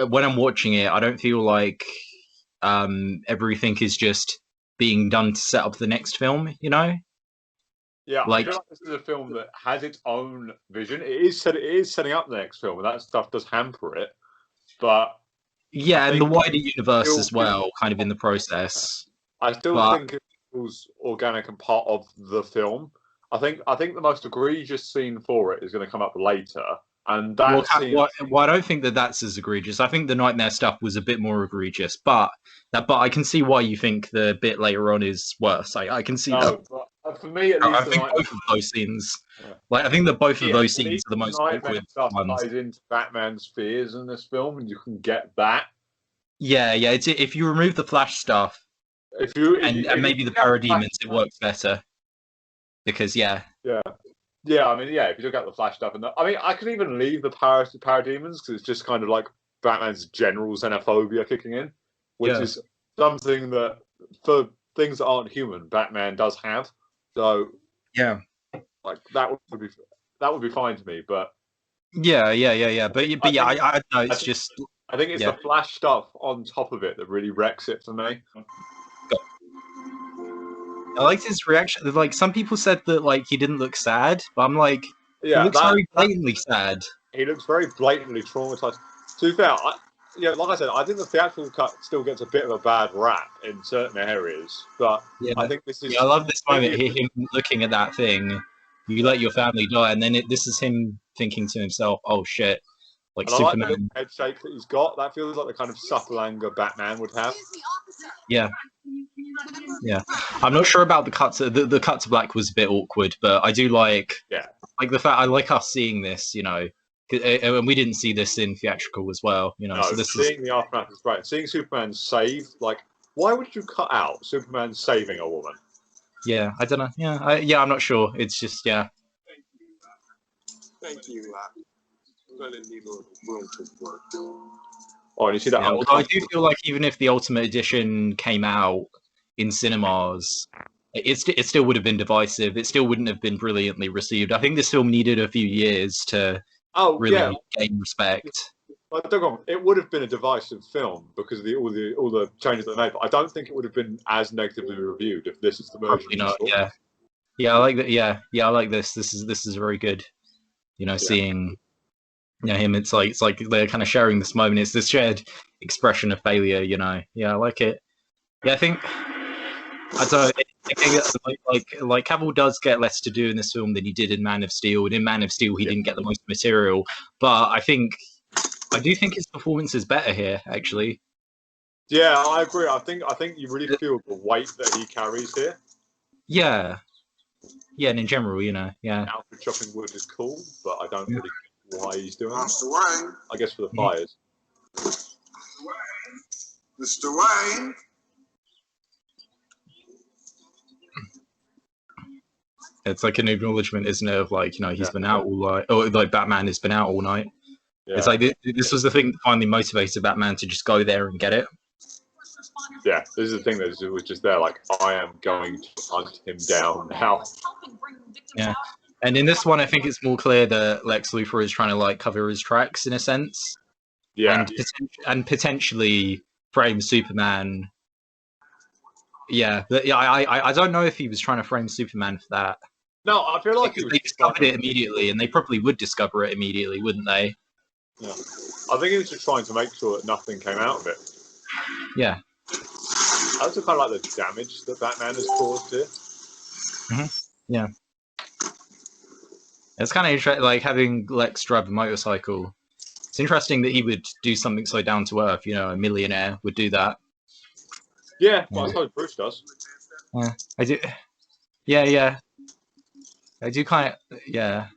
when I'm watching it, I don't feel like everything is just being done to set up the next film. You know, Yeah, I like feel like this is a film that has its own vision. It is setting up the next film, and that stuff does hamper it. But I yeah, and the think wider it universe still as feels. well, kind of in the process. I still But think it feels organic and part of the film. I think the most egregious scene for it is going to come up later, and well, that scene. I don't think that that's as egregious. I think the nightmare stuff was a bit more egregious, but I can see why you think the bit later on is worse. I can see that. No, but for me at I least, the think nightmare. both of those scenes, Yeah. like I think that both of Yeah, those at scenes least are the the most nightmare awkward stuff ones. ties into Batman's fears in this film, and you can get that. Yeah, yeah. If you remove the Flash stuff If you if you and if you maybe the look at the Flash, parademons, it works better because yeah, yeah, yeah. I mean, yeah. If you look at the Flash stuff, I mean, I could even leave the parademons because it's just kind of like Batman's general xenophobia kicking in, which yeah, is something that for things that aren't human, Batman does have. So yeah, like that would be fine to me. But yeah. I think But I yeah, think I know I it's think just I think it's the yeah. Flash stuff on top of it that really wrecks it for me. I liked his reaction. Like some people said that like he didn't look sad, but I'm like he Yeah, looks that very that blatantly sad. he looks very blatantly traumatized. To be fair, yeah, like I said, I think the theatrical cut still gets a bit of a bad rap in certain areas, but I Yeah, think this yeah. I is love this moment. maybe Him looking at that thing. You yeah, let your family die, and then this is him thinking to himself, "Oh shit!" Like and I like the little Superman. head shake that he's got. That feels like the kind of subtle anger Batman would have. Yeah, yeah. I'm not sure about the cuts. The cut to black was a bit awkward, but I do Yeah, like the fact I like us seeing this. You know, and we didn't see this in theatrical as well. You know, so no, this is seeing the aftermath is great. Seeing Superman save, like, why would you cut out Superman saving a woman? yeah. I don't know. Yeah, yeah. I'm not sure. It's just yeah. Thank you. I'm gonna need a little room to work. Oh, and you see that Yeah, although I do uncomfortable. feel like even if the Ultimate Edition came out in cinemas, it still would have been divisive. It still wouldn't have been brilliantly received. I think this film needed a few years to Oh yeah, really gain respect. don't get me wrong, it would have been a divisive film because of all the changes they made. But I don't think it would have been as negatively reviewed if this is the version Probably you not. saw. Yeah, yeah, I like that. Yeah, yeah, I like this. This is very good. You know, Yeah, seeing him. It's like they're kind of sharing this moment. It's this shared expression of failure. You know. Yeah, I like it. Yeah, I think I don't. I think like Cavill does get less to do in this film than he did in Man of Steel, and in Man of Steel he yeah, didn't get the most material. But I do think his performance is better here, actually. yeah. I agree. I think you really feel the weight that he carries here. Yeah, yeah, and in general, you know, yeah, Alfred chopping wood is cool, but I don't yeah. really get why he's doing it. Mr. Wayne. I guess for the Mhm. fires. Mr. Wayne. It's like an acknowledgement, isn't it, of like he's Yeah, been out all night, or like Batman has been out all night. It's yeah, like this was the thing that finally motivated Batman to just go there and get it. yeah. This is the thing that was just there. Like, I am going to hunt him down now. Yeah. And in this one, I think it's more clear that Lex Luthor is trying to like cover his tracks in a sense, Yeah, and potentially frame Superman. Yeah, but yeah, I don't know if he was trying to frame Superman for that no, I feel like he because was they just trying discovered to. it immediately, and they probably would discover it immediately, wouldn't they? Yeah. I think he was just trying to make sure that nothing came out of it. Yeah. I also kind of like the damage that Batman has caused here. Yeah. It's kind of interesting, like having Lex drive a motorcycle. It's interesting that he would do something so down to earth. You know, a millionaire would do that. Yeah, well, I Yeah. suppose Bruce does. Yeah. I do. Yeah, yeah. I do kind of. Yeah.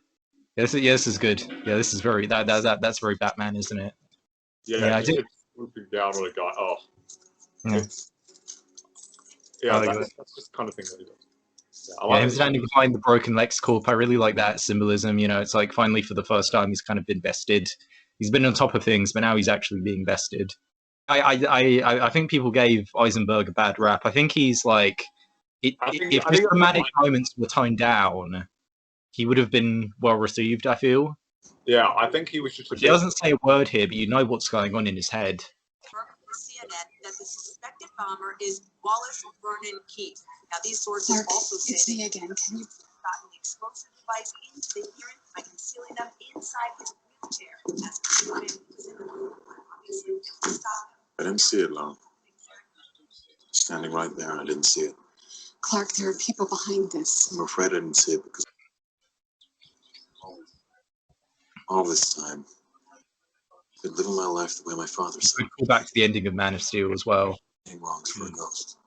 Yeah, this is good. Yeah, this is very that's very Batman, isn't it? Yeah, Yeah, I just do. him swooping down on a guy. Oh, Yeah, it's I yeah, like that. that's just the kind of thing that he does. Yeah, I Yeah, like him this. standing behind the broken Lex Corp. I really like that symbolism. You know, it's like finally for the first time he's kind of been bested. He's been on top of things, but now he's actually being bested. I think people gave Eisenberg a bad rap. I think he's like, if I his think that's dramatic fine. moments were toned down, he would have been well received. I feel. Yeah, I think he was just a He bit. doesn't say a word here, but you know what's going on in his head. CNN that the suspected bomber is Wallace Vernon Keith. Now, these sources Clark, also say it's me again. Can you? gotten the explosive device into the hearing by concealing them inside his wheelchair. As Superman was in the room, obviously, it was stopped. I didn't see it, Lon. Standing right there, I didn't see it. Clark, there are people behind this. I'm afraid I didn't see it because all this time, I've been living my life the way my father said. Could call back to the ending of Man of Steel as well. Anything wrongs for a ghost.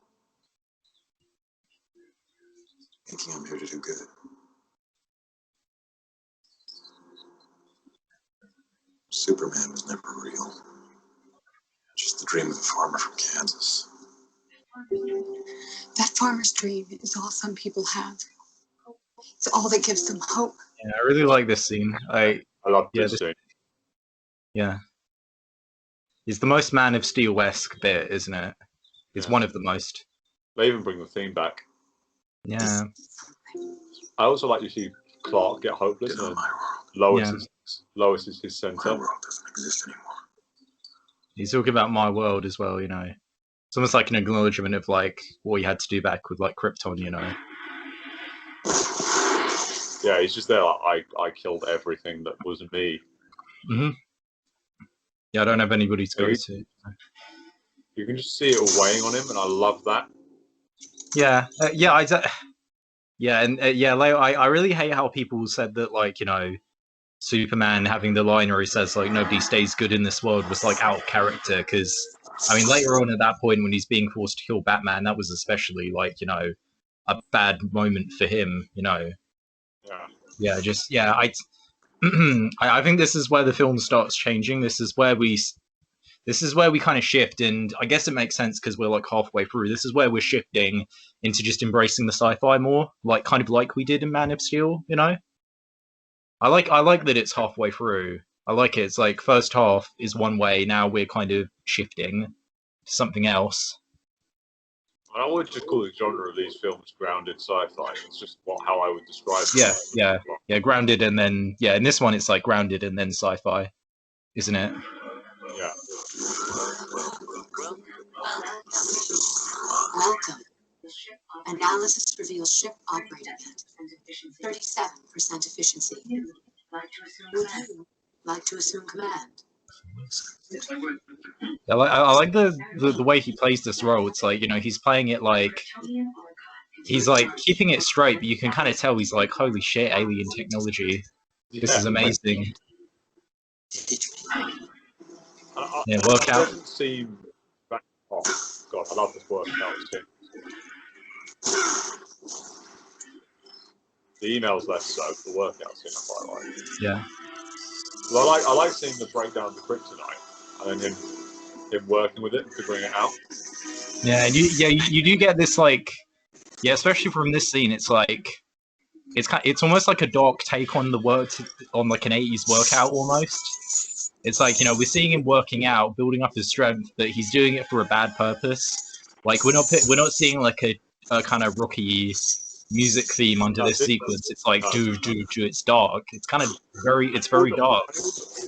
Thinking I'm here to do good. Superman was never real. Just the dream of a farmer from Kansas. That farmer's dream is all some people have. It's all that gives them hope. Yeah, I really like this scene. I love this scene. Yeah. It's the most Man of Steel-esque bit, isn't it? It's one of the most. They even bring the theme back. Yeah. I also like to see Clark get hopeless. And Lois is his center. My world doesn't exist anymore. He's talking about my world as well, you know. It's almost like an acknowledgement of like what he had to do back with like Krypton, you know. Yeah, he's just there like, I killed everything that was me. Mm-hmm. Yeah, I don't have anybody to go to. You can just see it all weighing on him, and I love that. Yeah, Leo, I really hate how people said that, like, you know, Superman having the line where he says, like, nobody stays good in this world was, like, out of character, because, I mean, later on at that point when he's being forced to kill Batman, that was especially, like, you know, a bad moment for him, you know. Yeah. I think this is where the film starts changing. This is where we kind of shift, and I guess it makes sense because we're like halfway through. This is where we're shifting into just embracing the sci-fi more, like kind of like we did in Man of Steel, you know? I like that it's halfway through. I like it. It's like first half is one way, now we're kind of shifting to something else. I would just call the genre of these films grounded sci-fi. It's just how I would describe it. Yeah, grounded and then in this one it's like grounded and then sci-fi, isn't it? Yeah. Welcome. Analysis reveals ship operating at 37% efficiency. Would you like to assume command? I like the way he plays this role. It's like, you know, he's playing it like he's like keeping it straight, but you can kind of tell he's like, holy shit, alien technology. This is amazing. Yeah, workout. It doesn't seem back off. God, I love this workout too. The emails less so, the workout scene I quite like. Yeah. Well, I like seeing the breakdown of the kryptonite and then him working with it and figuring it out. Yeah, and you do get this like, yeah, especially from this scene, it's like it's almost like a dark take on on like an 80s workout almost. It's like, you know, we're seeing him working out, building up his strength, but he's doing it for a bad purpose. Like we're not seeing like a kind of rocky music theme under this sequence. It's like do it's dark. It's kind of very dark.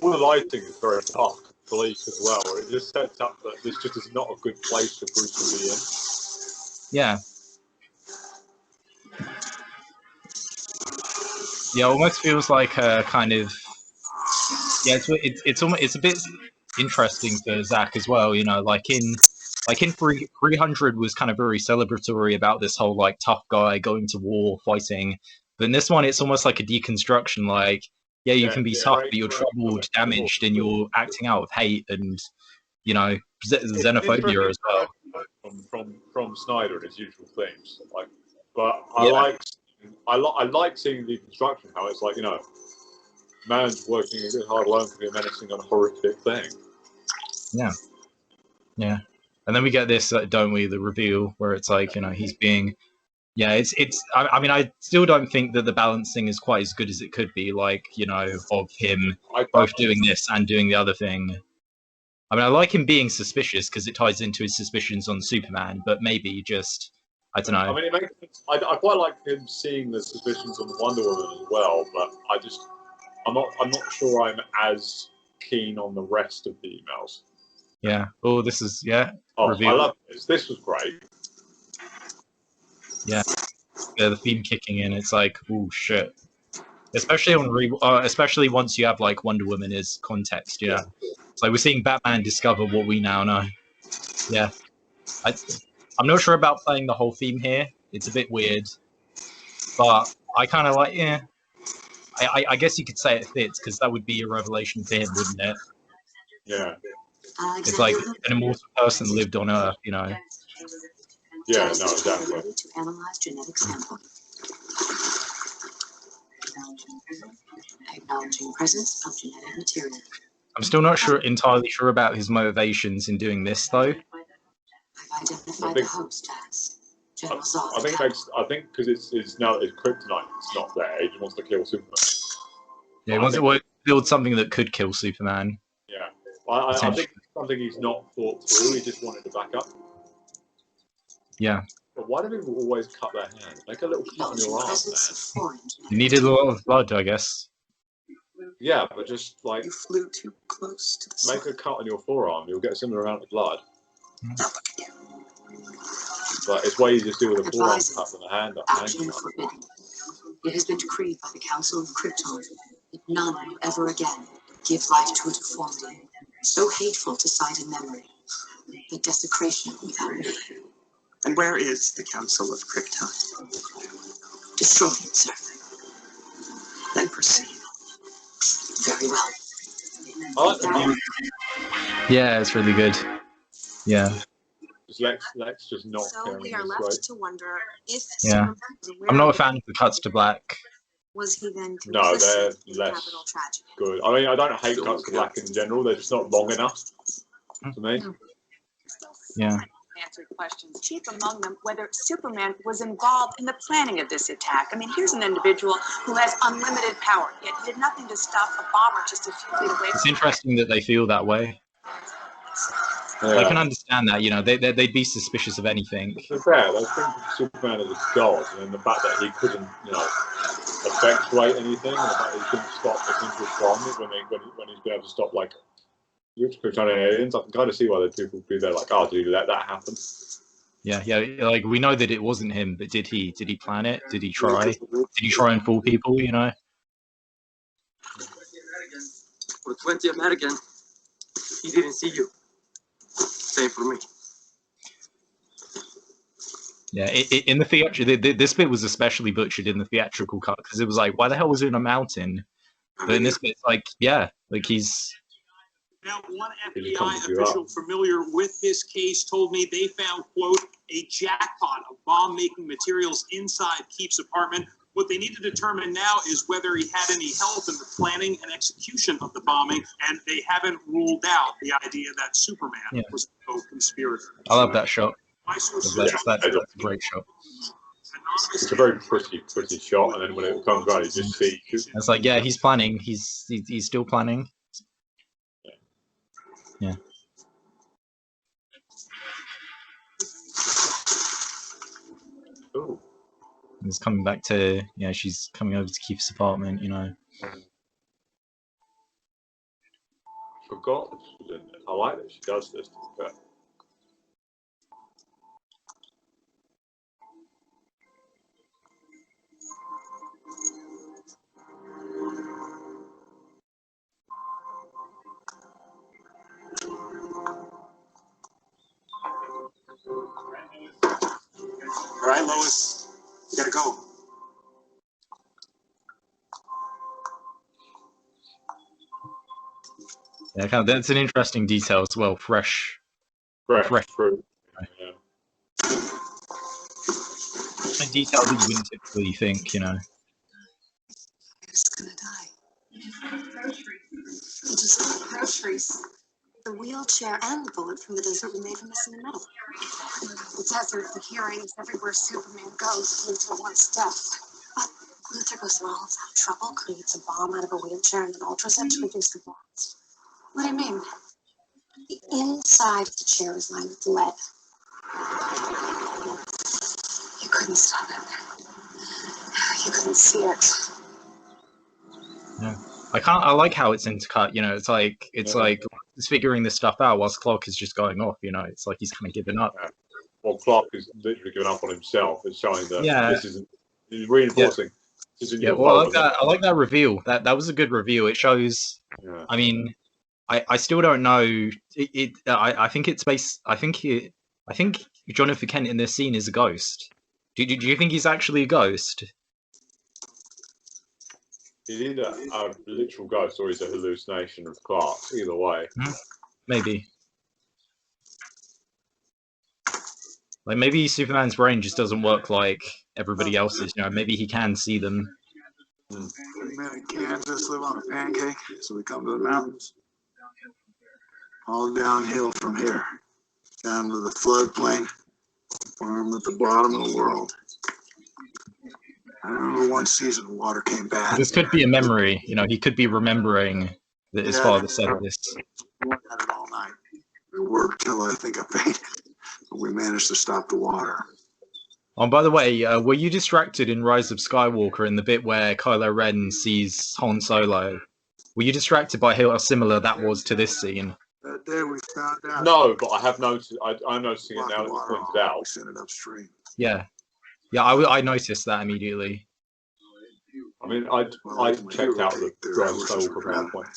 All the lighting is very dark, bleak as well. It just sets up that this just is not a good place for Bruce to be in. Yeah. Yeah, almost feels like a kind of it's a bit interesting for Zach as well. You know, like in 300 was kind of very celebratory about this whole like tough guy going to war fighting, but in this one it's almost like a deconstruction. Like, yeah, you can be tough, but you're troubled, damaged, and you're acting out of hate and, you know, xenophobia as well. From Snyder and his usual themes, like, but I like seeing the deconstruction. How it's like, you know, man's working a bit hard alone to be a menacing and horrific thing. Yeah. Yeah. And then we get this, don't we, the reveal where it's like, you know, he's being, I mean, I still don't think that the balancing is quite as good as it could be, like, you know, of him both doing this and doing the other thing. I mean, I like him being suspicious because it ties into his suspicions on Superman, but maybe just, I don't know. I mean, it makes sense. I quite like him seeing the suspicions on Wonder Woman as well, but I'm not sure I'm as keen on the rest of the emails. Yeah. Oh, this is Oh, reveal. I love this. This was great. Yeah, the theme kicking in. It's like, oh shit. Especially especially once you have like Wonder Woman as context. Yeah. It's like we're seeing Batman discover what we now know. Yeah. I'm not sure about playing the whole theme here. It's a bit weird, but I kind of like. Yeah. I guess you could say it fits because that would be a revelation for him, wouldn't it? Yeah. It's like an immortal person lived on Earth, you know. Yeah, no, exactly. To analyze genetic sample. Acknowledging presence of genetic material. I'm still not entirely sure about his motivations in doing this, though. I've identified the host as General Zod. I think because it's now that his kryptonite is not there, he just wants to kill Superman. Yeah, he wants to build something that could kill Superman. Yeah, I think it's something he's not thought through. He just wanted to back up. Yeah. But why do people always cut their hand? Make a little cut on your arm, man. He needed a lot of blood, I guess. Yeah, but just like You flew too close to the make a cut on your forearm, you'll get a similar amount of blood. But it's way easier to do with a forearm cut than a hand cut. It has been decreed by the Council of Krypton that none will ever again give life to a deformity so hateful to sight and memory, the desecration without name. And where is the Council of Krypton? Destroy it, sir. Then proceed. Very well. I like the music. Yeah, it's really good. Yeah. Lex just not So caring we are this left way. to wonder if Yeah. Superman was aware I'm not a of fan of the cuts to black. was he then No, complicit they're in the less capital tragedy? good. I mean, I don't hate cuts to black in general. They're just not long enough to me. Yeah. Answered questions, chief among them whether Superman was involved in the planning of this attack. I mean, here's an individual who has unlimited power, yet he did nothing to stop a bomber just a few feet away. It's interesting that they feel that way. Yeah. I can understand that, you know, they'd be suspicious of anything. To be fair, they think of Superman as a god, and the fact that he couldn't, you know, effectuate anything, and the fact that he couldn't stop the Central Storm when he's been able to stop, like, Kryptonian aliens, I can kind of see why the people would be there, like, oh, did he let that happen? Yeah, like, we know that it wasn't him, but did he plan it? Did he try? Did he try and fool people, you know? With 20 American, he didn't see you. Same for me. Yeah, in the theatrical, this bit was especially butchered in the theatrical cut, because it was like, why the hell was it in a mountain? But in this bit, it's like, yeah, like he's... Now, one FBI official familiar with this case told me they found, quote, a jackpot of bomb-making materials inside Keefe's apartment. What they need to determine now is whether he had any help in the planning and execution of the bombing, and they haven't ruled out the idea that Superman was a co-conspirator. I love that shot. That's a great shot. It's a very pretty shot, and then when it comes around, you just see... It's like, yeah, he's planning. He's still planning. Yeah. Ooh. It's coming back to, yeah, she's coming over to Keith's apartment, you know. Forgot that she was in this. I like that she does this. But... All right, Lois, you gotta go. Yeah, kind of, that's an interesting detail as well. Fresh fruit. Yeah. A detail that you wouldn't typically think, you know. I'm just gonna die. Just groceries. The wheelchair and the bullet from the desert we made from the cement metal. The desert, the hearings, everywhere Superman goes, Luthor wants death. But Luthor goes through all of that trouble, creates a bomb out of a wheelchair and an ultraset to reduce the blast. What do you mean? The inside of the chair is lined with lead. You couldn't stop it. You couldn't see it. Yeah. I like how it's intercut. You know, it's like it's figuring this stuff out whilst Clark is just going off. You know, it's like he's kind of giving up. Well, Clark is literally giving up on himself. It's showing that this isn't. He's reinforcing. This isn't your well, fault. I like that reveal. That was a good reveal. It shows. Yeah. I mean, I still don't know. I think it's based. I think Jonathan Kent in this scene is a ghost. Do you think he's actually a ghost? He's either a literal ghost or he's a hallucination of Clark. Either way. Maybe. Like maybe Superman's brain just doesn't work like everybody else's. You know, maybe he can see them. We men in Kansas live on a pancake, so we come to the mountains. All downhill from here, down to the floodplain, farm at the bottom of the world. I remember one season water came bad. This could be a memory. You know, he could be remembering that his father said this. We had it all night. We worked till I think I fainted, but we managed to stop the water. Oh, by the way, were you distracted in Rise of Skywalker in the bit where Kylo Ren sees Han Solo? Were you distracted by how similar that was to this scene? That day we found out. No, but I have noticed. I'm noticing it now that it's pointed out. We sent it upstream. Yeah, I noticed that immediately. I mean, I checked out the Rise of Skywalker at one point.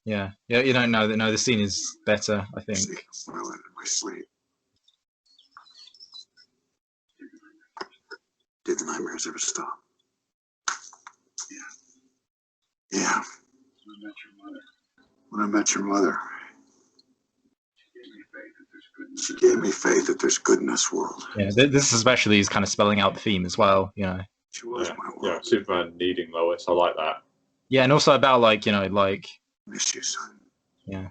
Yeah, you don't know that. No, the scene is better, I think. Well, in my sleep. Did the nightmares ever stop? Yeah. When I met your mother, she gave me faith that there's good in this world. Yeah, this especially is kind of spelling out the theme as well, you know. She was my world. Yeah, Superman needing Lois. I like that. Yeah, and also about like, you know, like. Miss you, son. Yeah.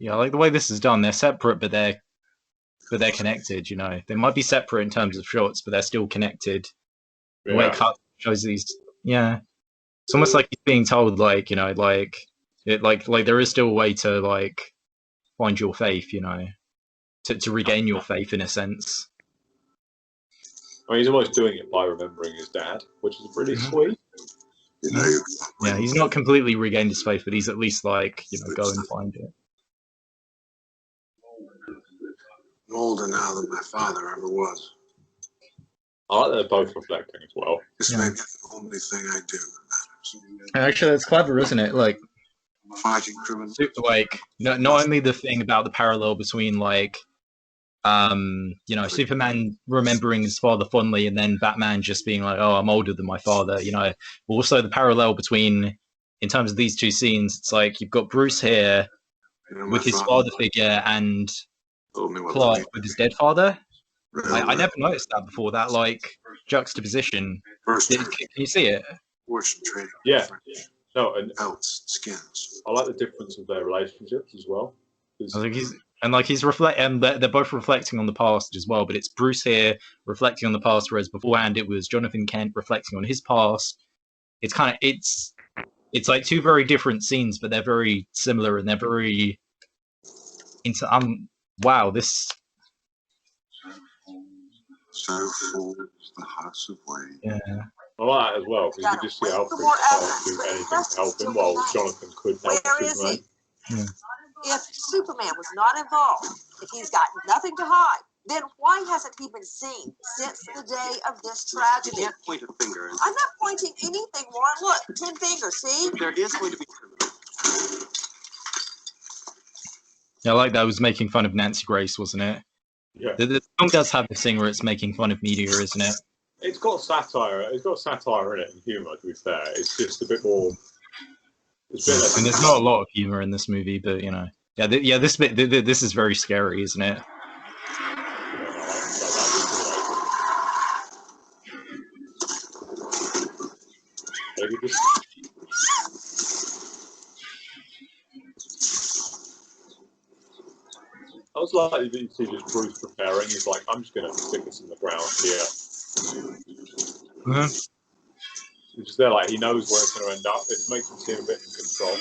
Yeah, I like the way this is done. They're separate, but they're connected. You know, they might be separate in terms of shots, but they're still connected. The way it cuts shows these. Yeah, it's almost like he's being told, like, you know, like there is still a way to like find your faith. You know, to regain your faith in a sense. I mean, he's almost doing it by remembering his dad, which is really sweet. You know, Yeah, he's not completely regained his faith, but he's at least like, you know, go and find it. I'm older now than my father ever was. I like that they're both reflecting as well. This may be the only thing I do that matters. Actually, that's clever, isn't it? Like, Fighting criminals. like not only the thing about the parallel between like, you know, Superman remembering his father fondly, and then Batman just being like, "Oh, I'm older than my father." You know, also the parallel between, in terms of these two scenes, it's like you've got Bruce here with his father figure and Clark with his dead father. I never noticed that before. That like juxtaposition. Can you see it? Yeah. No, and skins. I like the difference of their relationships as well. I think they're both reflecting on the past as well. But it's Bruce here reflecting on the past, whereas beforehand it was Jonathan Kent reflecting on his past. It's like two very different scenes, but they're very similar and they're very wow, this. So full the hearts of Wayne. Yeah. I like that as well, because you can just see Alfred can't do anything to help him, while Jonathan could help Superman. Yeah. If Superman was not involved, if he's got nothing to hide, then why hasn't he been seen since the day of this tragedy? You can't point a finger. I'm not pointing anything, Warren. Look, 10 fingers, see? There is going to be. Yeah, I like that. It was making fun of Nancy Grace, wasn't it? Yeah. The song does have this thing where it's making fun of media, isn't it? It's got satire. It's got satire in it and humour. To be fair, it's just a bit more. It's a bit less. And there's not a lot of humour in this movie, but you know, this bit, this is very scary, isn't it? Maybe just. I was like, you see just Bruce preparing. He's like, I'm just going to stick this in the ground here. He's just there, like, he knows where it's going to end up. It makes him seem a bit in control.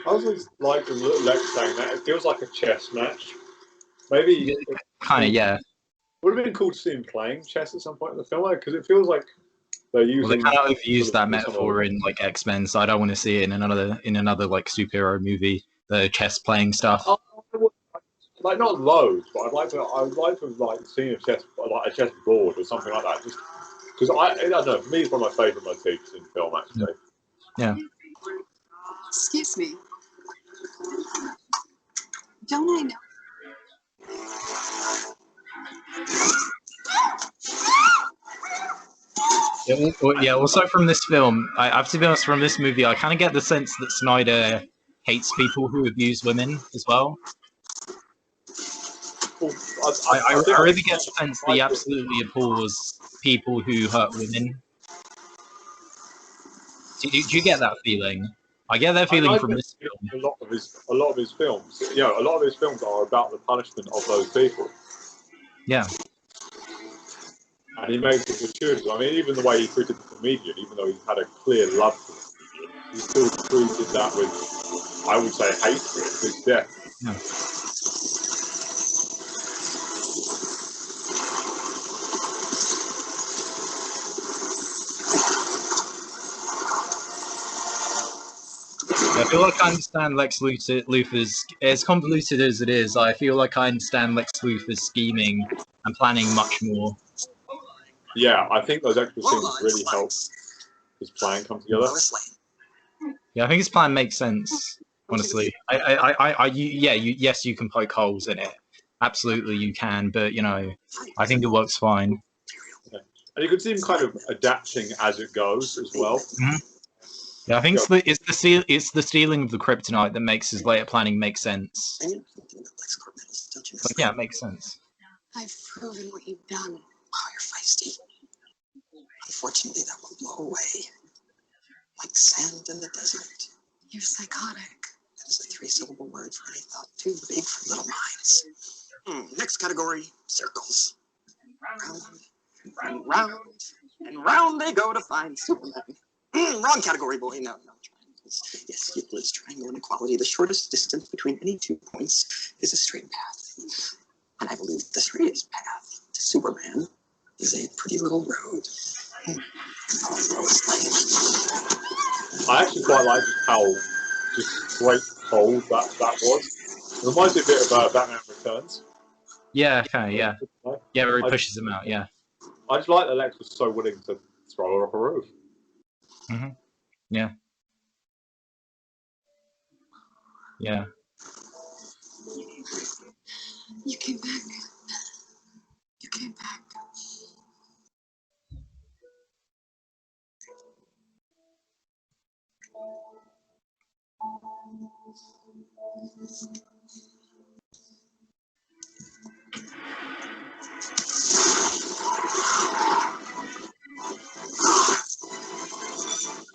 I always like Lex saying that. It feels like a chess match. Maybe kind of, yeah. Would have been cool to see him playing chess at some point in the film, because it feels like they're using. Well, they kind of overused that metaphor in like X-Men, so I don't want to see it in another like superhero movie. The chess playing stuff. Like not loads, but I'd like to like see a chess board or something like that. Just because I don't know. For me, it's one of my favourite motifs in film. Actually. Yeah. Excuse me. Don't I know? Yeah, also from this film, I have to be honest, from this movie, I kind of get the sense that Snyder hates people who abuse women as well. I really get the sense that he absolutely abhors people who hurt women. Do you get that feeling? I get that feeling from this film. A lot of his films, a lot of his films are about the punishment of those people. Yeah. And he makes it gratuitous. I mean, even the way he treated the comedian, even though he had a clear love for the comedian, he still treated that with, I would say, hatred, his death. Yeah. I feel like I understand Lex Luthor's, as convoluted as it is, I feel like I understand Lex Luthor's scheming and planning much more. Yeah, I think those extra scenes really help his plan come together. Yeah, I think his plan makes sense, honestly. Yes, you can poke holes in it. Absolutely, you can, but, I think it works fine. Yeah. And you can see him kind of adapting as it goes as well. Mm-hmm. Yeah, I think it's the stealing of the kryptonite that makes his later planning make sense. But yeah, it makes sense. I've proven what you've done. Oh, you're feisty. Unfortunately, that will blow away. Like sand in the desert. You're psychotic. That is a 3-syllable word for any thought too big for little minds. Next category, circles. Round and round and round they go to find Superman. Wrong category, boy. No, triangles. Yes, Euclid's triangle inequality. The shortest distance between any 2 points is a straight path. And I believe the straightest path to Superman is a pretty little road. I actually quite like how just straight cold that was. It reminds me a bit of Batman Returns. Yeah, okay, yeah. Yeah, where he pushes him out, yeah. I just like that Lex was so willing to throw her off a roof. Mm-hmm. Yeah. Yeah. You came back. You came back.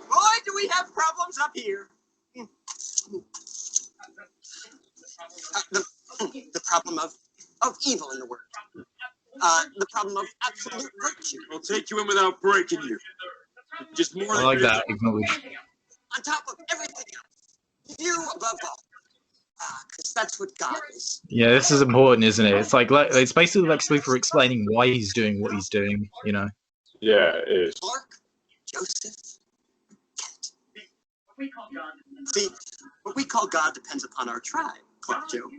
Boy, do we have problems up here. The problem of evil in the world. The problem of absolute virtue. I'll take you in without breaking you. Just more I like that acknowledged. On top of everything else. You above all. Because that's what God is. Yeah, this is important, isn't it? It's it's basically Lex Luthor explaining why he's doing what he's doing, Yeah, it is. Clark, Joseph, Kent. See, what we call God depends upon our tribe, Clark Joe.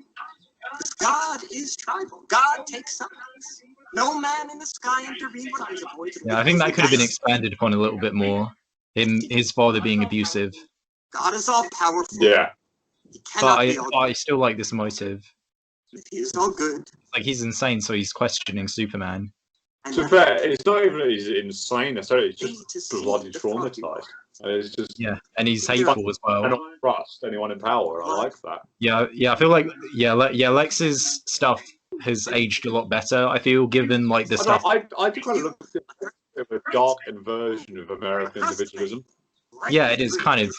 God is tribal. God takes sides. No man in the sky intervened when I was a boy. Yeah, I think that could have been expanded upon a little bit more. His father being abusive. God is all powerful. Yeah. But I still like this motive. He is all good. Like, he's insane, so he's questioning Superman. To be fair, it's not even that he's insane necessarily, he's just bloody traumatized. And it's just, yeah, and he's hateful as well. I don't trust anyone in power. I like that. Yeah, I feel like Lex's stuff has aged a lot better. I feel, given like the stuff. I do kind of look at a darkened version of American individualism. Yeah, it is kind of.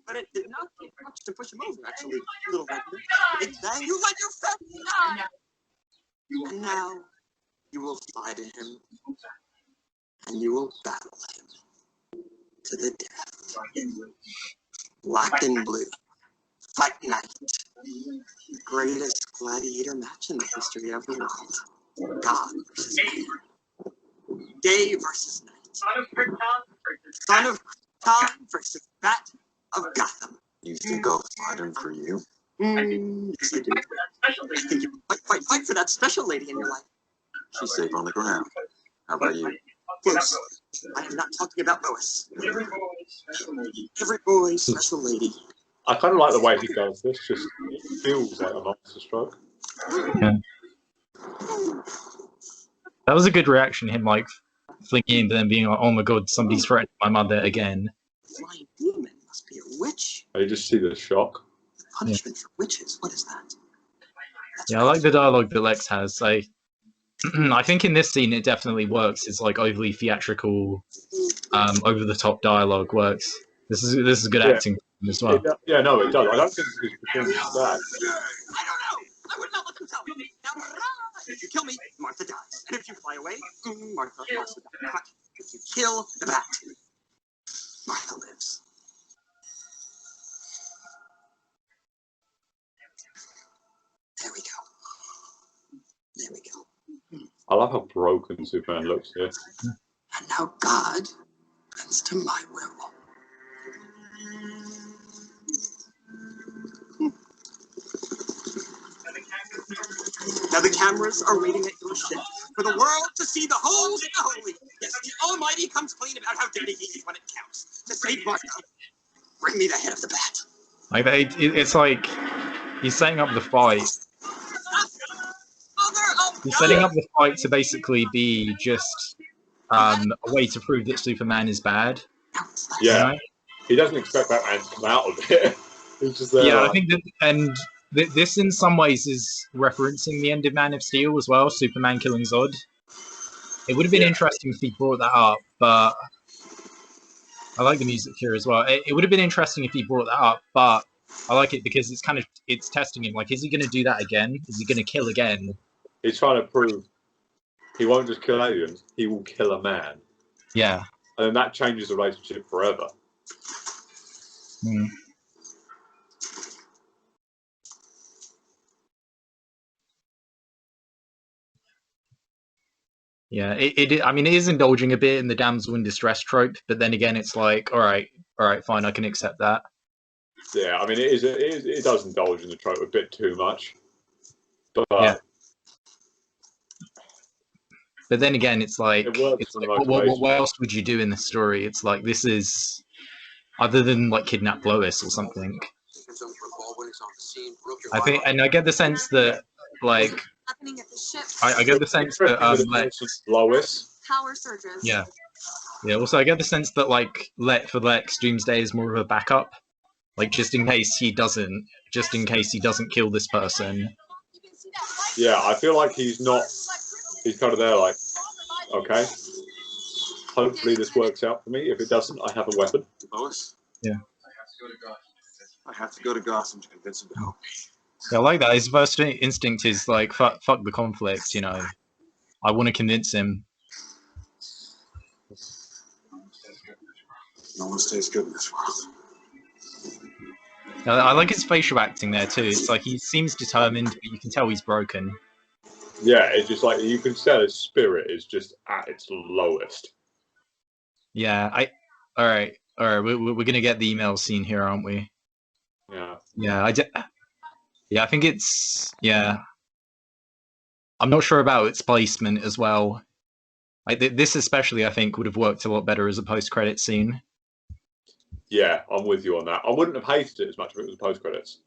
But it did not take much to push him over, actually. Little Redman. Big bang, you let your family die. And now you will fly to him, and you will battle him to the death. Black and blue. Fight night. The greatest gladiator match in the history of the world. God versus man. Day versus night. Son of Krypton versus Bat of Gotham. You think I'll fight him for you? Yes, I do. I think you fight for that special lady in your life. She's safe on the ground. How about you? Close. I am not talking about Lois. Every boy's special lady. I kind of like the way he does this. Just it feels like a monster stroke. Yeah. That was a good reaction, him like flinging into them, being like, "Oh my god, somebody's threatening my mother again." Flying demon must be a witch. I just see the shock. The punishment for witches. What is that? That's Yeah, I like the dialogue that Lex has. I think in this scene it definitely works. It's like overly theatrical, over the top dialogue works. This is good acting as well. Yeah, no, it does. I don't think his performance is bad. I don't know. I would not let them tell me. Now, if you kill me, Martha dies. And if you fly away, Martha also dies. But if you kill the bat, Martha lives. There we go. There we go. I love how broken Superman looks here. And now God bends to my will. Now the cameras are waiting at your ship for the world to see the holes in the holy. Yes, the Almighty comes clean about how dirty he is when it counts. To save Martha, bring me the head of the bat. Like it's like he's setting up the fight. He's setting up the fight to basically be just a way to prove that Superman is bad. Yeah, you know? He doesn't expect Batman to come out of it. He's just there. Yeah, I think that, and this in some ways is referencing the end of Man of Steel as well, Superman killing Zod. It would have been interesting if he brought that up, but I like the music here as well. It would have been interesting if he brought that up, but I like it because it's testing him. Like, is he going to do that again? Is he going to kill again? He's trying to prove he won't just kill aliens, he will kill a man. Yeah. And then that changes the relationship forever. Mm. Yeah, I mean, it is indulging a bit in the damsel in distress trope, but then again, it's like, all right, fine, I can accept that. Yeah, I mean, it does indulge in the trope a bit too much. But yeah. But then again, it's like, what else would you do in this story? It's like, this is, other than like kidnap Lois or something. I think, and I get the sense that, like, I get the sense that Lois. Power surges. Yeah. Yeah. Also, I get the sense that like for Lex, Doomsday is more of a backup, like just in case he doesn't kill this person. Yeah, I feel like he's kind of there, like, okay, hopefully this works out for me. If it doesn't, I have a weapon. Lois? Yeah. I have to go to Gotham to convince him to help me. Yeah, I like that. His first instinct is like, fuck the conflict, you know. I want to convince him. No one stays good in this world. I like his facial acting there too. It's like he seems determined, but you can tell he's broken. Yeah, it's just like you can tell his spirit is just at its lowest. Yeah, all right. We're gonna get the email scene here, aren't we? Yeah. Yeah, I think it's I'm not sure about its placement as well. This especially, I think, would have worked a lot better as a post-credit scene. Yeah, I'm with you on that. I wouldn't have hated it as much if it was post-credits.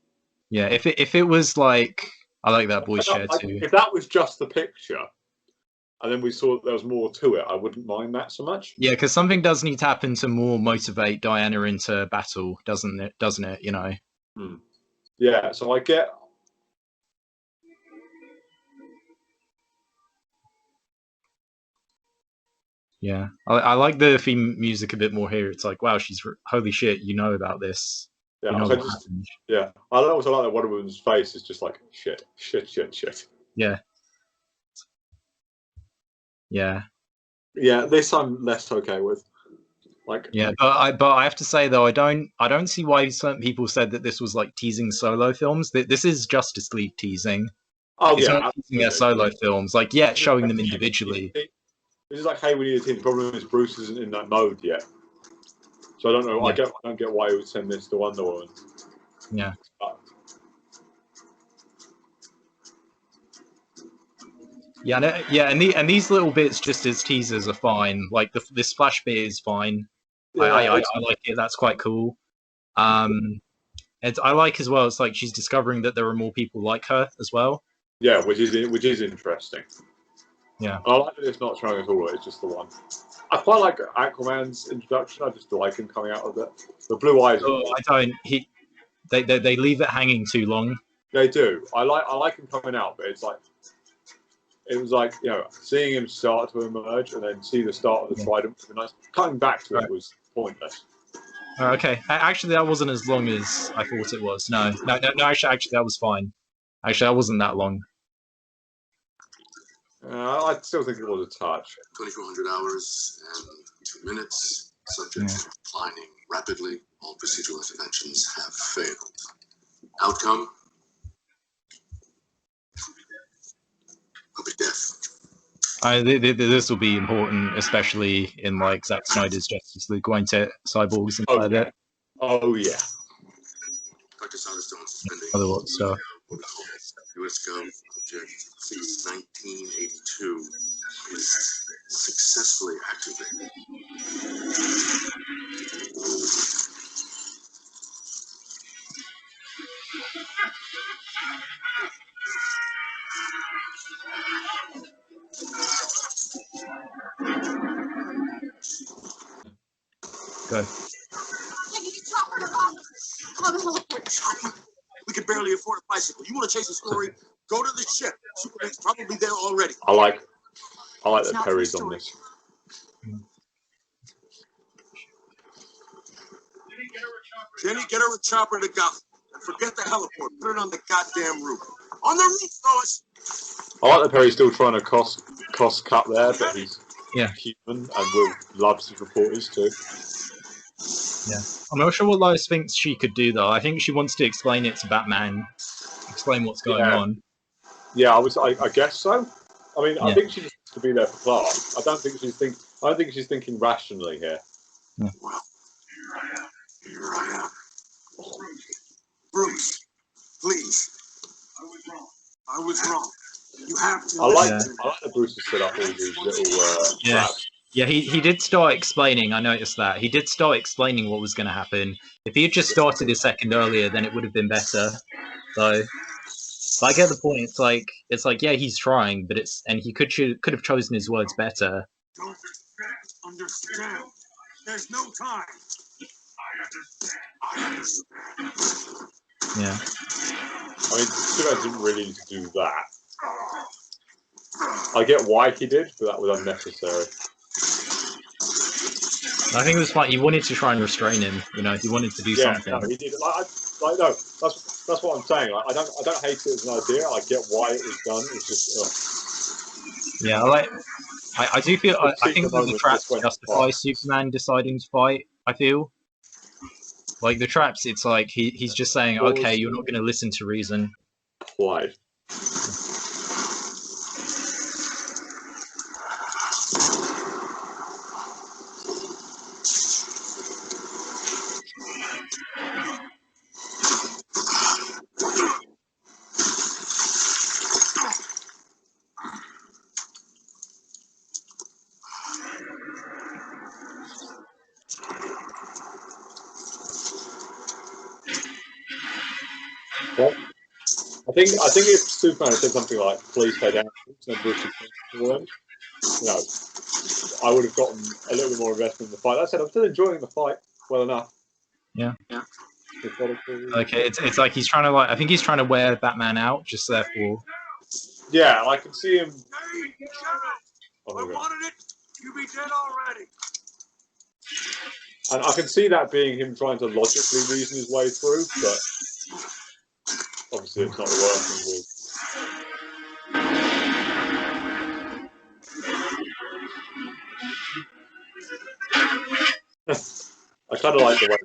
Yeah, if it was like, I like that voice share too. If that was just the picture, and then we saw that there was more to it, I wouldn't mind that so much. Yeah, because something does need to happen to more motivate Diana into battle, doesn't it? You know. Hmm. Yeah, so I get. Yeah, I like the theme music a bit more here. It's like, wow, holy shit, you know about this. Yeah, you know I also like that Wonder Woman's face is just like shit. Yeah. Yeah. Yeah, this I'm less okay with. Like, Yeah, but I have to say though, I don't see why certain people said that this was like teasing solo films. This is Justice League teasing. oh It's yeah, not teasing their absolutely. solo films. Like, yeah, it's showing them individually. This is like, hey, we need a team. The problem is Bruce isn't in that mode yet, so I don't know. Yeah. I don't get why he would send this to Wonder Woman. Yeah. Yeah, and these little bits just as teasers are fine. Like this flash bit is fine. Yeah, I like it. That's quite cool. And I like as well. It's like she's discovering that there are more people like her as well. yeah, which is interesting. Yeah, I like that it's not showing us all. It's just the one. I quite like Aquaman's introduction. I just like him coming out of it. The blue eyes. I don't. They leave it hanging too long. They do. I like him coming out, but it's like it was like, you know, seeing him start to emerge and then see the start of the trident. Cutting back to it was pointless. Okay, actually, that wasn't as long as I thought it was. No. Actually, that was fine. Actually, that wasn't that long. I still think it was a touch. 2,400 hours and 2 minutes. Subject declining rapidly. All procedural interventions have failed. Outcome? Will be death. This will be important, especially in like Zack Snyder's Justice League, going to cyborgs and like that. Oh yeah. Dr. Soderstone suspending Other what stuff. U.S. Gov object since 1982 is successfully activated. Go. We can barely afford a bicycle. You want to chase a story? Go to the ship. Superman's probably there already. I like that Perry's on this. Jenny, get her a chopper to Gotham. Forget the heliport. Put it on the goddamn roof. On the roof, Lois! I like that Perry's still trying to cost cut there, but he's human and loves his reporters too. Yeah, I'm not sure what Lois thinks she could do though. I think she wants to explain it to Batman, explain what's going on. Yeah, I guess so. I mean, I think she just wants to be there for Clark. I don't think she's thinking rationally here. Yeah. Well, here I am. Bruce, please. I was wrong. You have to. I like that Bruce has set up all these little traps. Yeah, he did start explaining. I noticed that he did start explaining what was going to happen. If he had just started a second earlier, then it would have been better. So, I get the point. It's like yeah, he's trying, but he could have chosen his words better. Don't understand. There's no time. I understand. Yeah. I mean, Superman didn't really need to do that. I get why he did, but that was unnecessary. I think it was fine. He wanted to try and restrain him. You know, he wanted to do something. No, he did. No, that's what I'm saying. Like, I don't hate it as an idea. I get why it was done. It's just. Yeah, I do feel. I think that the traps justify Superman deciding to fight. I feel like the traps. It's like he's just saying, okay, you're not going to listen to reason. Quite. Well, I think if Superman had said something like "Please stay down," then Bruce would, I would have gotten a little bit more investment in the fight. That said, I'm still enjoying the fight well enough. Yeah. Okay, it's like he's trying to I think he's trying to wear Batman out, just therefore. Yeah, I can see him. I wanted it. You be dead already. And I can see that being him trying to logically reason his way through, but obviously it's not working with. kind of like the way.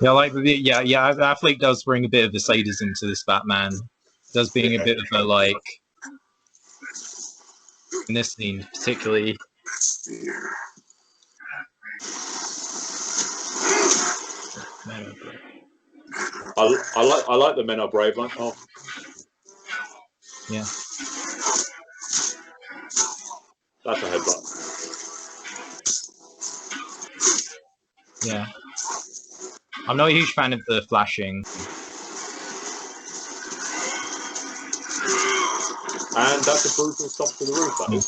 Yeah, like Affleck does bring a bit of the sadism to this Batman. Does being a bit of a like in this scene particularly. I like the men are brave one. Oh. Yeah. That's a headbutt. Yeah. I'm not a huge fan of the flashing. And that's a brutal stomp to the roof, that is.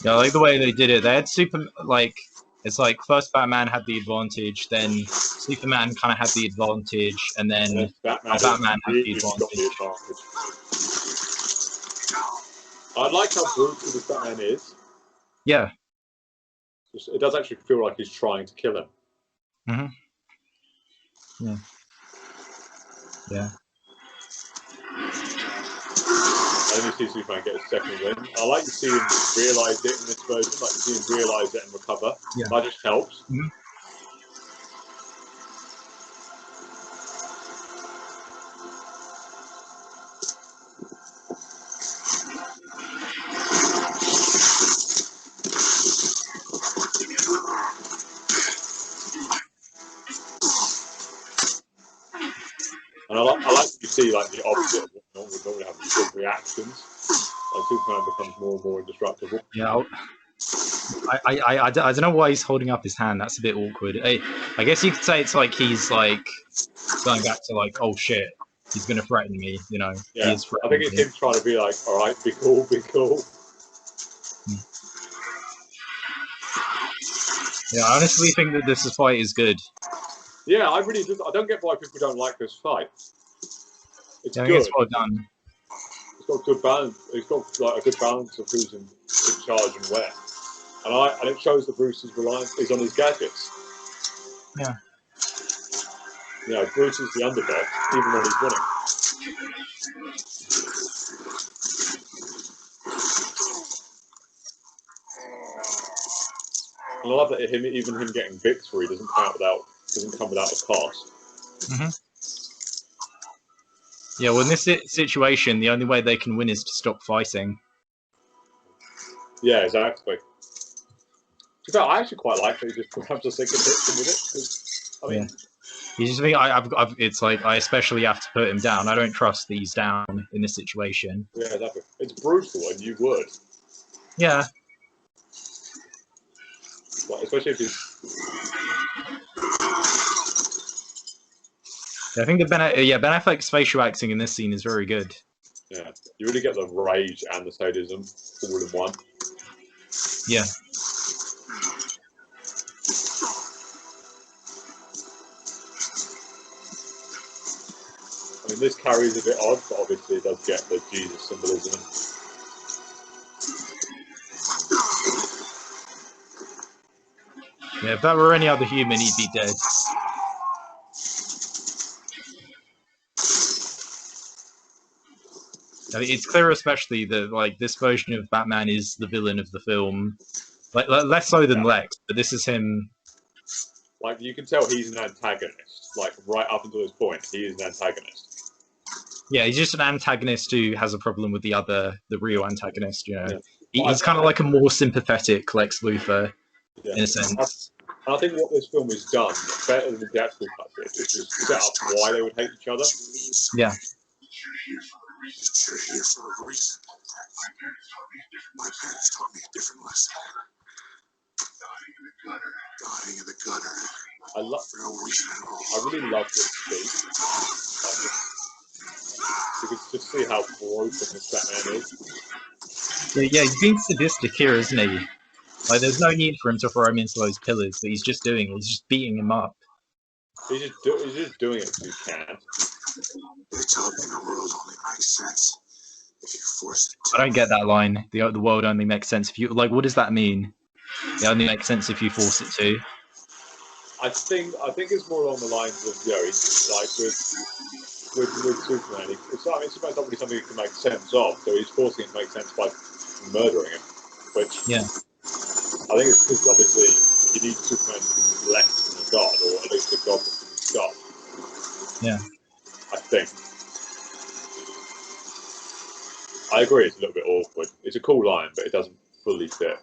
Yeah, I like the way they did it. They had it's like first Batman had the advantage, then Superman kind of had the advantage, and then Batman had the advantage. I like how brutal this Batman is. Yeah. It does actually feel like he's trying to kill him. Yeah. Yeah. And then you see Superman get a second win. I like to see him realise it in this version, like to see him realise it and recover. Yeah. That just helps. And I like to see like the opposite of what normally happens, good reactions. Like Superman becomes more and more indestructible. Yeah. I don't know why he's holding up his hand. That's a bit awkward. I guess you could say it's like he's like going back to like, oh shit, he's gonna threaten me, you know. Yeah. I think it's him trying to be like, all right, be cool, be cool. Yeah, I honestly think that this fight is good. Yeah, I really do. I don't get why people don't like this fight. It's good. It's well done. It's got good balance. It's got like a good balance of who's in charge and where. And it shows that Bruce is on his gadgets. Yeah. You know, Bruce is the underdog, even when he's winning. And I love that even him getting victory doesn't come without a cost. Yeah, well, in this situation, the only way they can win is to stop fighting. Yeah, exactly. I actually quite like that he just grabs a second hit him with it. I mean, You just think it's like I especially have to put him down. I don't trust that he's down in this situation. Yeah, exactly. It's brutal, and you would. Yeah. Well, especially if he's. I think Ben Affleck's facial acting in this scene is very good. Yeah, you really get the rage and the sadism all in one. Yeah. I mean, this carries a bit odd, but obviously it does get the Jesus symbolism. Yeah, if that were any other human, he'd be dead. I mean, it's clear, especially that like this version of Batman is the villain of the film, like less so than Lex, but this is him. Like you can tell, he's an antagonist. Like right up until this point, he is an antagonist. Yeah, he's just an antagonist who has a problem with the real antagonist. You know, he's kind of like a more sympathetic Lex Luthor in a sense. I think what this film has done better than the actual cut is just set up why they would hate each other. Yeah. You're here for a reason. My parents taught me a different lesson. Dying in the gutter. For no reason at all. I really love this scene. You can just see how broken this Batman is. Yeah, he's being sadistic here, isn't he? Like, there's no need for him to throw him into those pillars, but he's just doing it. He's just beating him up. He's just doing it because he can. They taught me the world only makes sense if you force it to. I don't get that line. The world only makes sense if you like. What does that mean? it only makes sense if you force it to. I think it's more along the lines of, you know, he's like with Superman. Superman's not really something he can make sense of, so he's forcing it to make sense by murdering him. Which Yeah, I think it's because obviously he needs Superman to be less than a god, or at least a god that can be stopped. yeah. I think. I agree, it's a little bit awkward. It's a cool line, but it doesn't fully fit.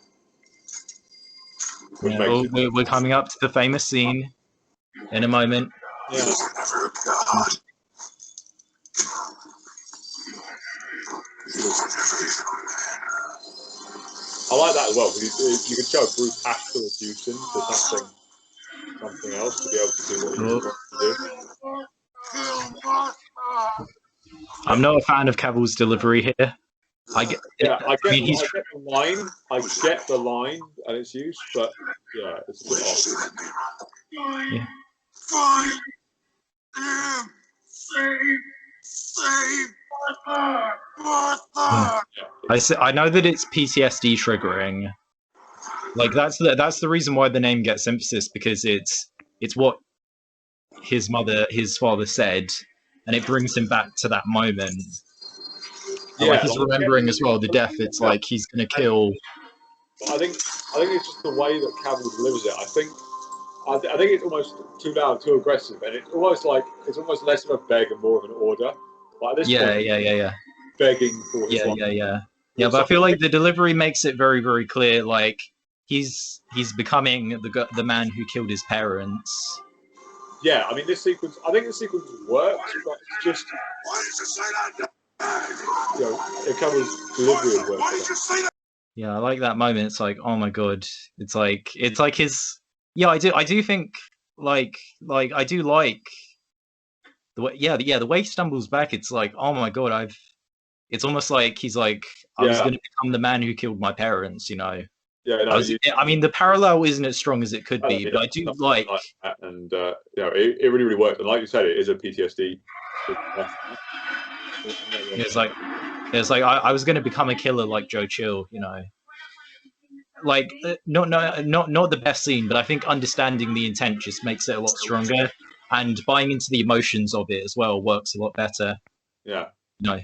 Which makes Well, it... we're coming up to the famous scene in a moment. Yeah. He was never a god. He was never even a man. I like that as well, because you can show Bruce has to reduce him to something else to be able to do what he wants to do. I'm not a fan of Cavill's delivery here. I get the line. I get the line and its use, but yeah, it's a bit off. Yeah. Find him! Save Martha! I know that it's PTSD triggering. Like that's the reason why the name gets emphasis, because it's what his father said, and it brings him back to that moment. And like he's remembering as well the death. It's like he's gonna kill. I think it's just the way that Cavill delivers it. I think it's almost too loud, too aggressive, and it's almost less of a beg and more of an order. Like this point, begging for his life. Yeah, but I feel like the delivery makes it very, very clear. Like he's becoming the man who killed his parents. Yeah, I mean I think this sequence works, but it's just Why did you say that? You know, it covers delivery of work. Why did you say that? Yeah, I like that moment. It's like, oh my god, it's like his. Yeah, I do think like I do like the way. Yeah, the way he stumbles back. It's like, oh my god, It's almost like he's like, I was going to become the man who killed my parents. You know. Yeah, no, I mean, the parallel isn't as strong as it could be, but I do like that, and you know, it really, really works. And like you said, it is a PTSD. It's like I was going to become a killer like Joe Chill, you know. Like not the best scene, but I think understanding the intent just makes it a lot stronger, and buying into the emotions of it as well works a lot better. Yeah. No.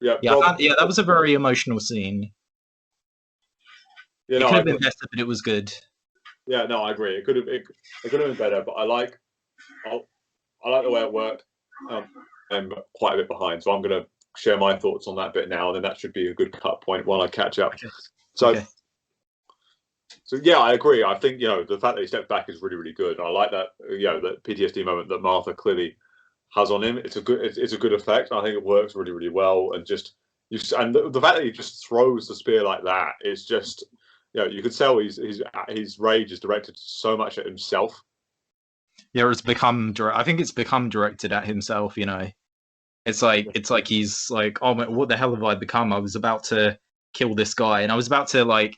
Yeah. That was a very emotional scene. Yeah, it could have been better, but it was good. Yeah, no, I agree. It could have been better, but I like the way it worked. I'm quite a bit behind, so I'm going to share my thoughts on that bit now, and then that should be a good cut point while I catch up. Okay. So yeah, I agree. I think, you know, the fact that he stepped back is really, really good. And I like that, you know, that PTSD moment that Martha clearly has on him. It's a good effect. And I think it works really, really well. And the fact that he just throws the spear like that is just, you know, you could tell his rage is directed so much at himself. Yeah, I think it's become directed at himself. You know, it's like he's like, oh, what the hell have I become? I was about to kill this guy, and I was about to like.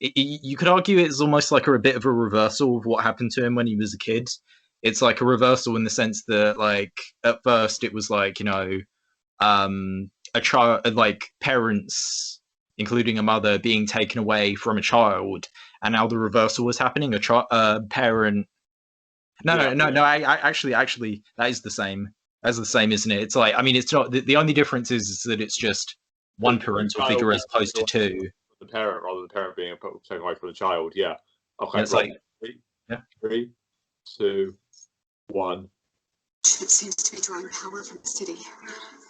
You could argue it's almost like a bit of a reversal of what happened to him when he was a kid. It's like a reversal in the sense that, like, at first it was like, you know, a child, like parents, including a mother, being taken away from a child, and now the reversal was happening. A parent. No, actually, that is the same. That's the same, isn't it? It's like, I mean, it's not. The only difference is that it's just one parental figure as opposed to two. The parent, rather than the parent being taken away from the child. Yeah. Okay. It's like, 3, 2, 1. It seems to be drawing power from the city.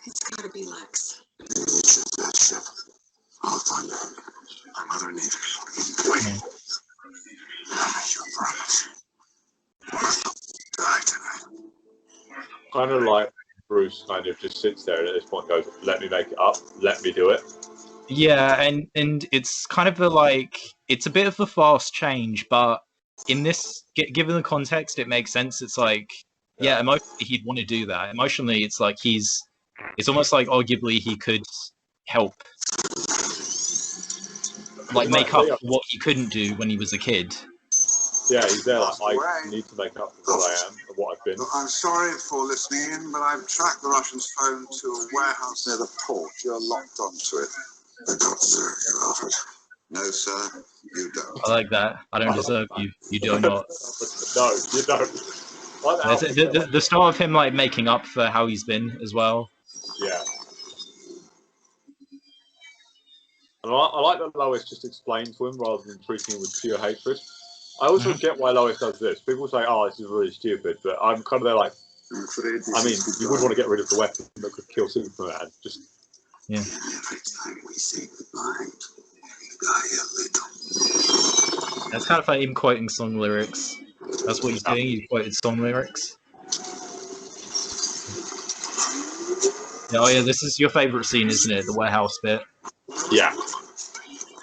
It's got to be Lex. That ship. I'll find out. My mother needs me. Wait. You promise. Die tonight. Kind of like Bruce kind of just sits there and at this point goes, let me make it up, let me do it. Yeah, and it's kind of it's a bit of a fast change, but in this, given the context, it makes sense. It's like, yeah, emotionally he'd want to do that. Emotionally, it's like it's almost like arguably he could help, like make up for what he couldn't do when he was a kid. Yeah, he's there like, I need to make up for what I am and what I've been. Look, I'm sorry for listening in, but I've tracked the Russians' phone to a warehouse near the port. You're locked onto it. I don't deserve your offer. No, sir, you don't. I like that. I don't deserve you. You do not. No, you don't. Like There's the start of him like making up for how he's been as well. Yeah. And I like that Lois just explained to him rather than treating him with pure hatred. I also get why Lois does this. People say, "Oh, this is really stupid," but I'm kind of there like, I mean, you would want to get rid of the weapon that could kill Superman. Just yeah. Every time we say goodbye, we die a little. That's kind of like him quoting song lyrics. That's what he's doing. He quoted song lyrics. Yeah, oh yeah, this is your favorite scene, isn't it? The warehouse bit. Yeah.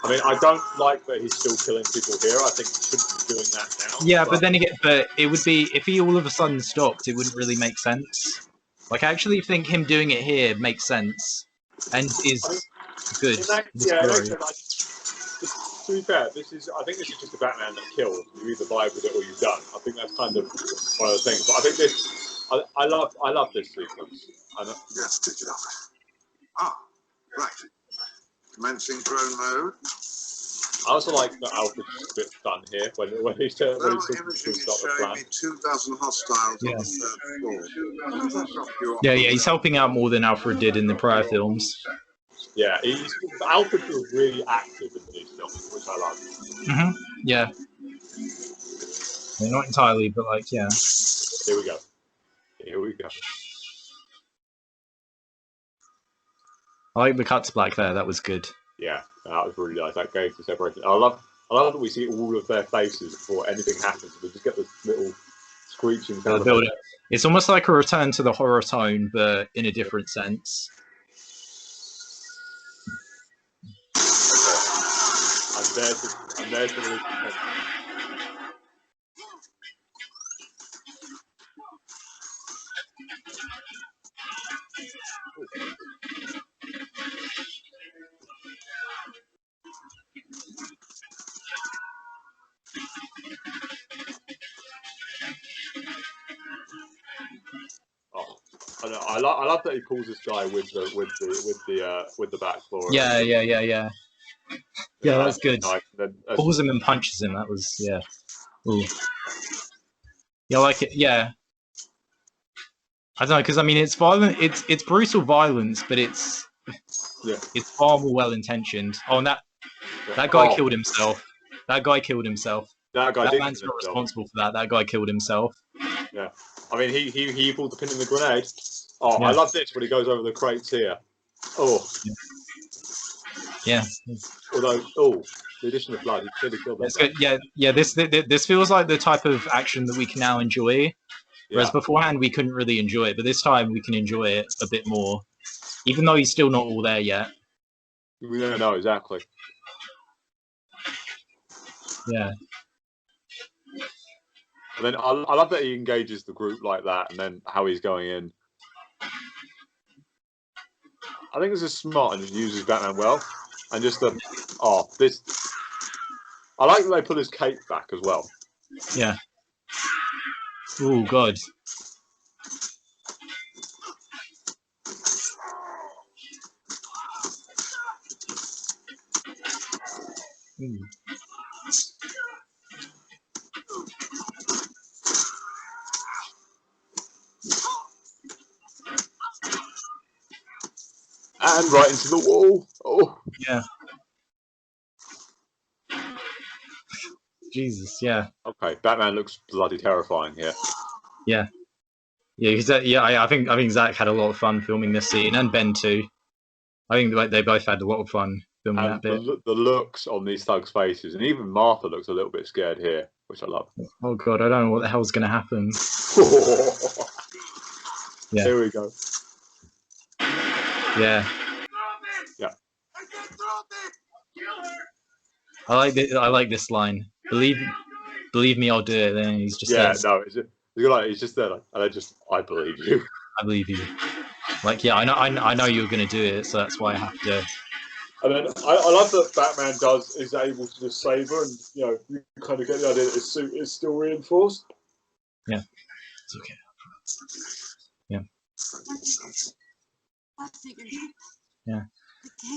I mean, I don't like that he's still killing people here. I think he shouldn't be doing that now. Yeah, but then again, but it would be if he all of a sudden stopped, it wouldn't really make sense. Like, I actually think him doing it here makes sense and is good. Yeah, it makes sense. To be fair, I think this is just a Batman that kills. You either vibe with it or you don't. I think that's kind of one of the things. But I think this, I love this sequence. Let's take it off. Ah, right. Commencing drone mode. I also like that Alfred's a bit done here when he's talking to Imaging is start the showing plan. me 2,000 hostiles on the third floor. Yeah, he's helping out more than Alfred did in the prior films. Yeah, Alfred feels really active in these films, which I love. Yeah. Not entirely, but like, yeah. Here we go. Here we go. I like the cut to black there. That was good. Yeah, that was really nice. That gave the separation. I love that we see all of their faces before anything happens. We just get this little screeching sound. It's almost like a return to the horror tone, but in a different sense. I'm there to release the I love that he pulls this guy with the back floor. Yeah. Yeah, that's good. That's Pulls him and punches him. That was Ooh. Yeah, I like it. Yeah. I don't know, because I mean it's violent. It's brutal violence, but it's far more well intentioned. Oh, and that guy killed himself. That guy killed himself. That man's not responsible for that. That guy killed himself. Yeah, I mean he pulled the pin in the grenade. Oh, yeah. I love this when he goes over the crates here. Oh. Yeah. Although, the addition of blood, he clearly killed that. Yeah. This feels like the type of action that we can now enjoy. Whereas beforehand we couldn't really enjoy it, but this time we can enjoy it a bit more, even though he's still not all there yet. We don't know exactly. Yeah. And then I love that he engages the group like that, and then how he's going in. I think this is smart and just uses Batman well, and just this. I like that they put his cape back as well. Yeah. Oh God. And right into the wall. Oh. Yeah. Jesus, yeah. Okay, Batman looks bloody terrifying here. Yeah. Yeah, I think Zach had a lot of fun filming this scene, and Ben too. I think they both had a lot of fun filming that bit. The looks on these thugs' faces, and even Martha looks a little bit scared here, which I love. Oh God, I don't know what the hell's going to happen. Yeah. Here we go. Yeah. Yeah. I like this line. Believe me, I'll do it. Then he's just he's just there, and I believe you. I believe you. Like, yeah, I know you're gonna do it, so that's why I have to. And then I love that Batman is able to just save her, and you kind of get the idea that his suit is still reinforced. Yeah, it's okay. Yeah.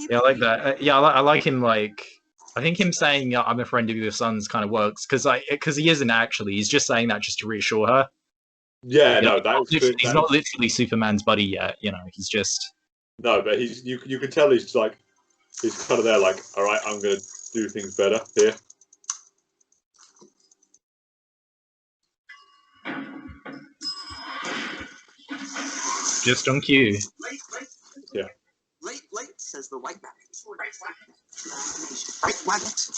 Yeah, I like that. I like him like I think him saying "I'm a friend of your son's" kind of works because he isn't actually. He's just saying that just to reassure her. Yeah, You know, no, that is he's not literally Superman's buddy yet. You know, he's just. No, but you can tell he's kind of there like, all right, I'm gonna do things better here. Just on cue. Yeah. Late, says the white rabbit. Right, rabbit.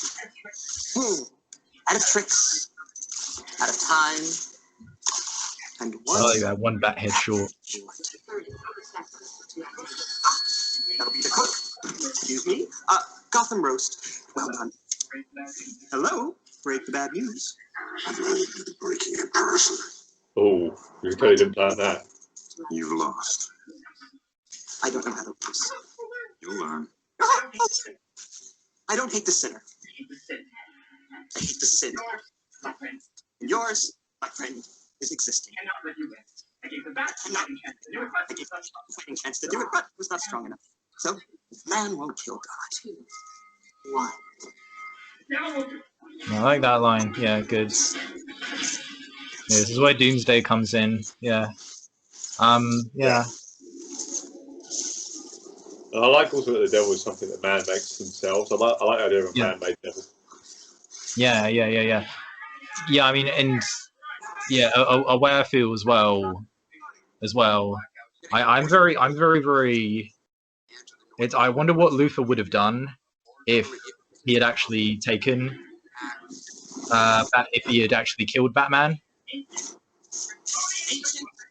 Out of tricks, out of time, and one. Oh, yeah, one bat head short. That'll be the cook. Excuse me. Gotham roast. Well done. Hello. Break the bad news. I'm ready to be breaking in person. Oh, you can tell he didn't plan that. You've lost. I don't know how to lose. You'll learn. I don't hate the sinner. I hate the sin. And yours, my friend, is existing. I gave the fighting chance to do it, but was not strong enough. So, man won't kill God. Why? I like that line. Yeah, good. Yeah, this is where Doomsday comes in. Yeah. Yeah. And I like also that the devil is something that man makes themselves. I like the idea of a man-made devil. Yeah. Yeah, I mean, and yeah, a way I feel as well. I'm very. I wonder what Luthor would have done if he had actually taken. If he had actually killed Batman,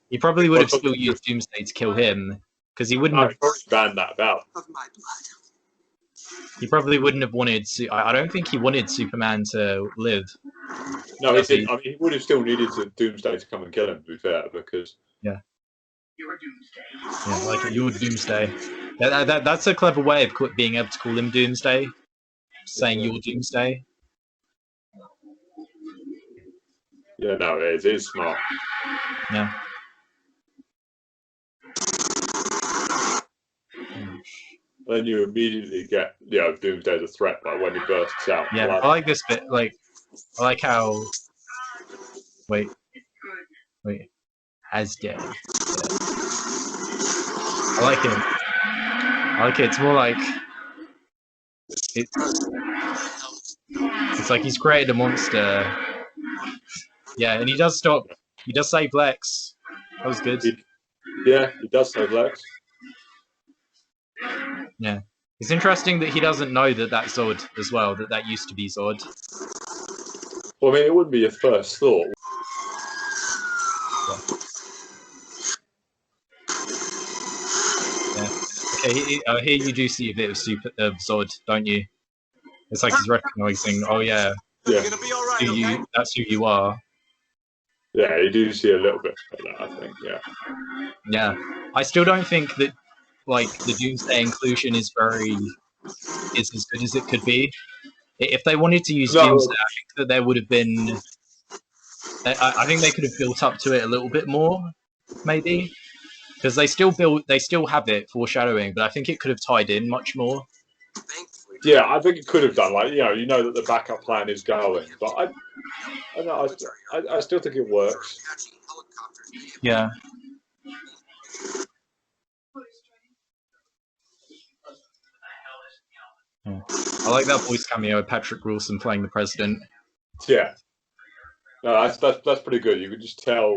he probably would have still used Doomsday to kill him because he wouldn't have. Probably banned that about. He probably wouldn't have wanted. I don't think he wanted Superman to live. No, he didn't. I mean, he would have still needed Doomsday to come and kill him. To be fair, because yeah, like your Doomsday. That's a clever way of being able to call him Doomsday. Saying your Doomsday. Yeah, no, it is smart. Yeah. Then you immediately get, Doomsday as a threat, like when he bursts out. Yeah, I like this bit. Like, I like how. Wait. Asgard. Yeah. I like it. It's more like. It's like he's created a monster. Yeah, and he does stop. He does save Lex. That was good. He does save Lex. Yeah. It's interesting that he doesn't know that that's Zod as well, that used to be Zod. Well, I mean, it wouldn't be your first thought. Yeah. Okay, here you do see a bit of Zod, don't you? It's like he's recognizing, oh yeah, that's who you are. Yeah, you do see a little bit of that, I think, yeah. Yeah. I still don't think that, like, the Doomsday inclusion is as good as it could be. If they wanted to use Doomsday, I think that there would have been... I think they could have built up to it a little bit more, maybe. Because they still have it, foreshadowing, but I think it could have tied in much more. Yeah, I think it could have done. Like, you know that the backup plan is going, but I still think it works. Yeah. I like that voice cameo, Patrick Wilson playing the president. Yeah. No, that's pretty good. You could just tell,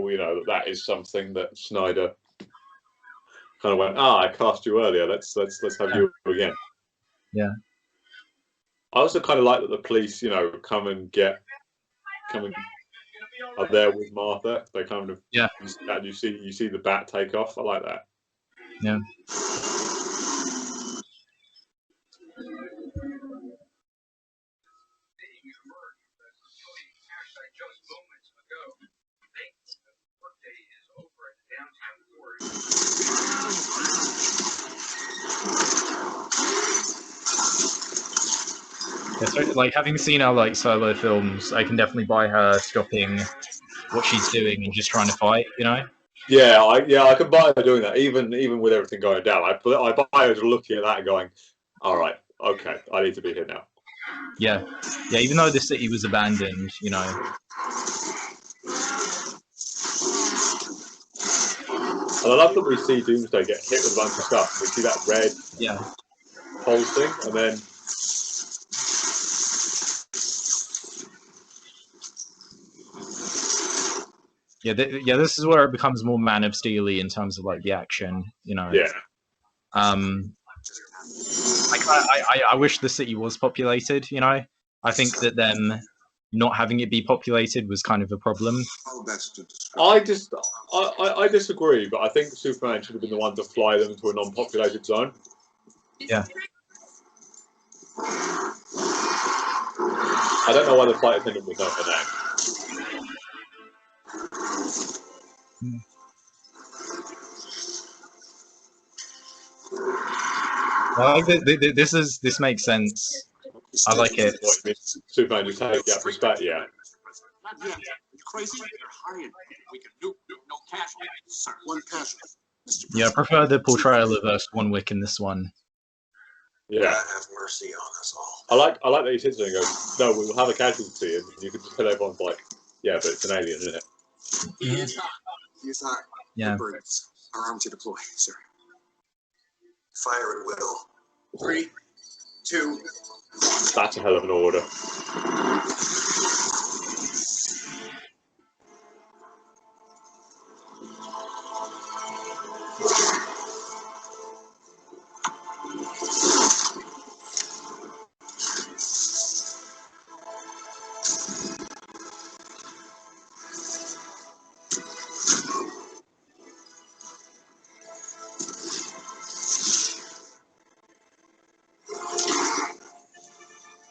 that is something that Snyder kind of went, I cast you earlier. Let's have you again. Yeah. I also kind of like that the police, come and are there with Martha. They kind of you see the bat take off. I like that. Yeah. Yeah, so, like, having seen our solo films, I can definitely buy her stopping what she's doing and just trying to fight. Yeah, I could buy her doing that, even with everything going down. I buy her looking at that and going, all right, okay, I need to be here now. Yeah, yeah. Even though the city was abandoned, you know. And I love that we see Doomsday get hit with a bunch of stuff. We see that red pulsing, and then yeah, this is where it becomes more Man of Steel-y in terms of like the action, you know. Yeah. I wish the city was populated, you know. I think that them not having it be populated was kind of a problem. I disagree, but I think Superman should have been the one to fly them to a non-populated zone. Yeah. I don't know why the flight attendant was known for that. Well, this makes sense. I like it. What, you mean Superman just take you out for spat? Yeah. Not yet. You crazy? They're hiring. We can nuke. No casualties, sir. One casualty, Mr. Yeah, I prefer the portrayal of One Wick in this one. Yeah. Have mercy on us all. I like that he sits there and goes, "No, we will have a casualty," and you can just tell everyone's like, "Yeah, but it's an alien, isn't it?" He is hot. He is hot. Yeah. Birds are armed to deploy, sir. Fire at will. 3, 2, 1. That's a hell of an order.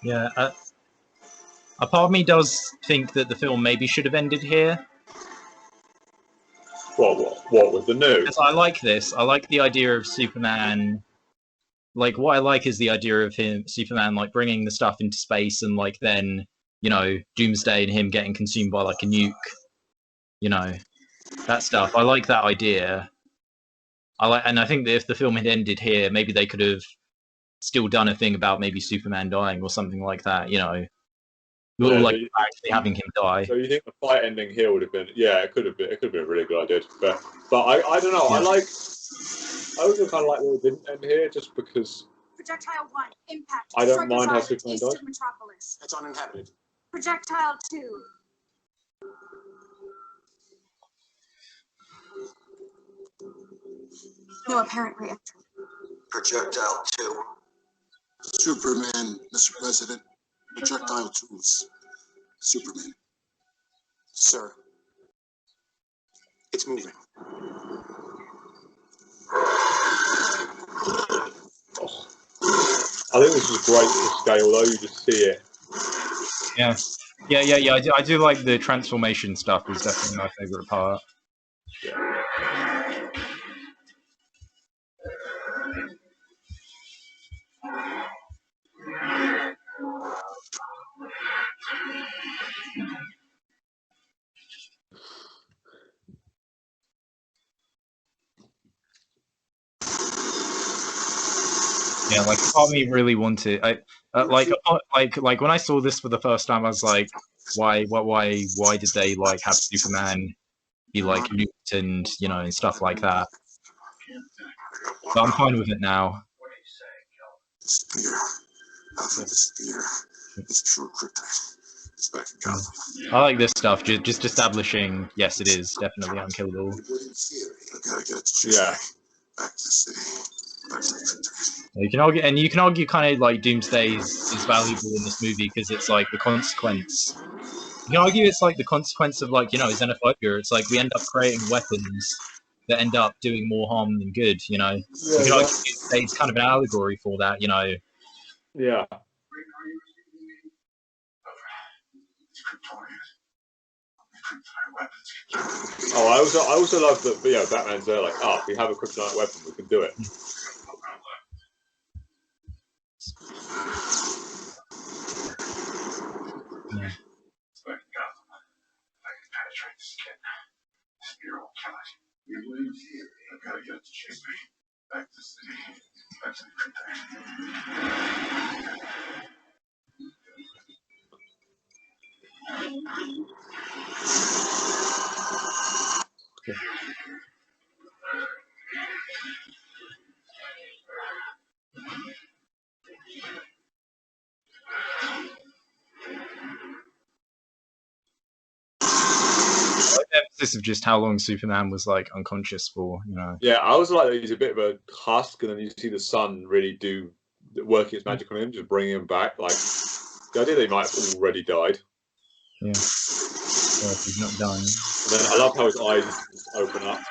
Yeah, a part of me does think that the film maybe should have ended here. What with the nuke? I like this. I like the idea of Superman. Like, what I like is the idea of Superman, like bringing the stuff into space, and like then, you know, Doomsday and him getting consumed by like a nuke. You know, that stuff. I like that idea. And I think that if the film had ended here, maybe they could have still done a thing about maybe Superman dying or something like that. You know, or like actually having him die. So you think the fight ending here would have been? Yeah, it could have been. It could have been a really good idea. But I don't know. Yeah. I also kind of like that it didn't end here, just because. Projectile 1, impact. I don't mind how Superman dies. Metropolis. It's uninhabited. Projectile 2. No apparent reaction. Projectile 2. Superman, Mr. President. Projectile 2's Superman. Sir. It's moving. Oh. I think this is great to scale, though. You just see it. Yeah. I do like the transformation stuff. Is definitely my favorite part. Yeah, like part of me really wanted. Like when I saw this for the first time, I was like, why did they like have Superman be like nuked and you know and stuff like that? But I'm fine with it now. Spear. Alpha Spear. It's pure kryptonite. It's back in Gotham. I like this stuff. Just establishing, yes, it is definitely unkillable. Yeah. Back to the city. Back to the kryptonite. You can argue kind of like Doomsday is valuable in this movie because it's like the consequence. You can argue it's like the consequence of like, you know, xenophobia. It's like we end up creating weapons that end up doing more harm than good, you know. Yeah, you can argue it's kind of an allegory for that, you know. Yeah. Oh, I also love that. You know, Batman's there, like, oh, we have a kryptonite weapon, we can do it. Yeah. Emphasis of just how long Superman was like unconscious for, you know. Yeah, I was like, he's a bit of a husk, and then you see the sun really do work its magic on him, just bringing him back. Like the idea that he might have already died. Yeah. Well, if he's not done. And then I love how his eyes open up.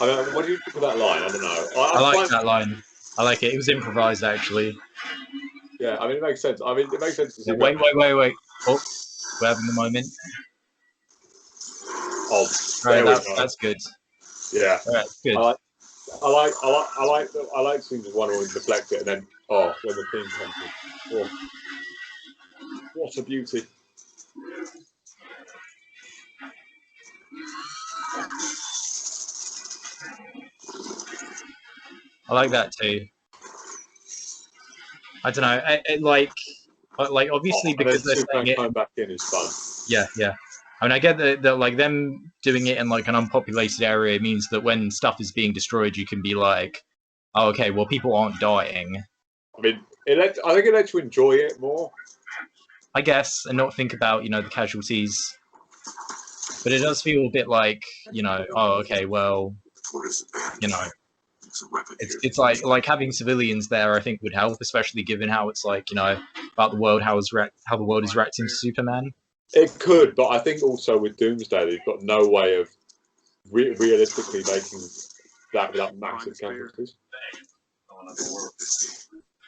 I mean, what do you think of that line? I don't know. I like that line. I like it. It was improvised, actually. Yeah, I mean, it makes sense. I mean, it makes sense to see. Yeah, wait. Oh, we're having the moment. Oh, right, that's good. Yeah, right, good. I like seeing just Wonder Woman deflect it, and then when the theme comes in. Oh, what a beauty! I like that too. I don't know. Like obviously because they're saying it. Coming back in is fun. Yeah, yeah. I mean, I get that like them doing it in like an unpopulated area means that when stuff is being destroyed, you can be like, oh, okay, well, people aren't dying. I mean, I think it lets you enjoy it more. I guess, and not think about, you know, the casualties. But it does feel a bit like, you know, oh, okay, well, you know, it's like having civilians there, I think, would help, especially given how it's like, you know, about the world, how the world is reacting to Superman. It could, but I think also with Doomsday, they've got no way of realistically making that without massive casualties.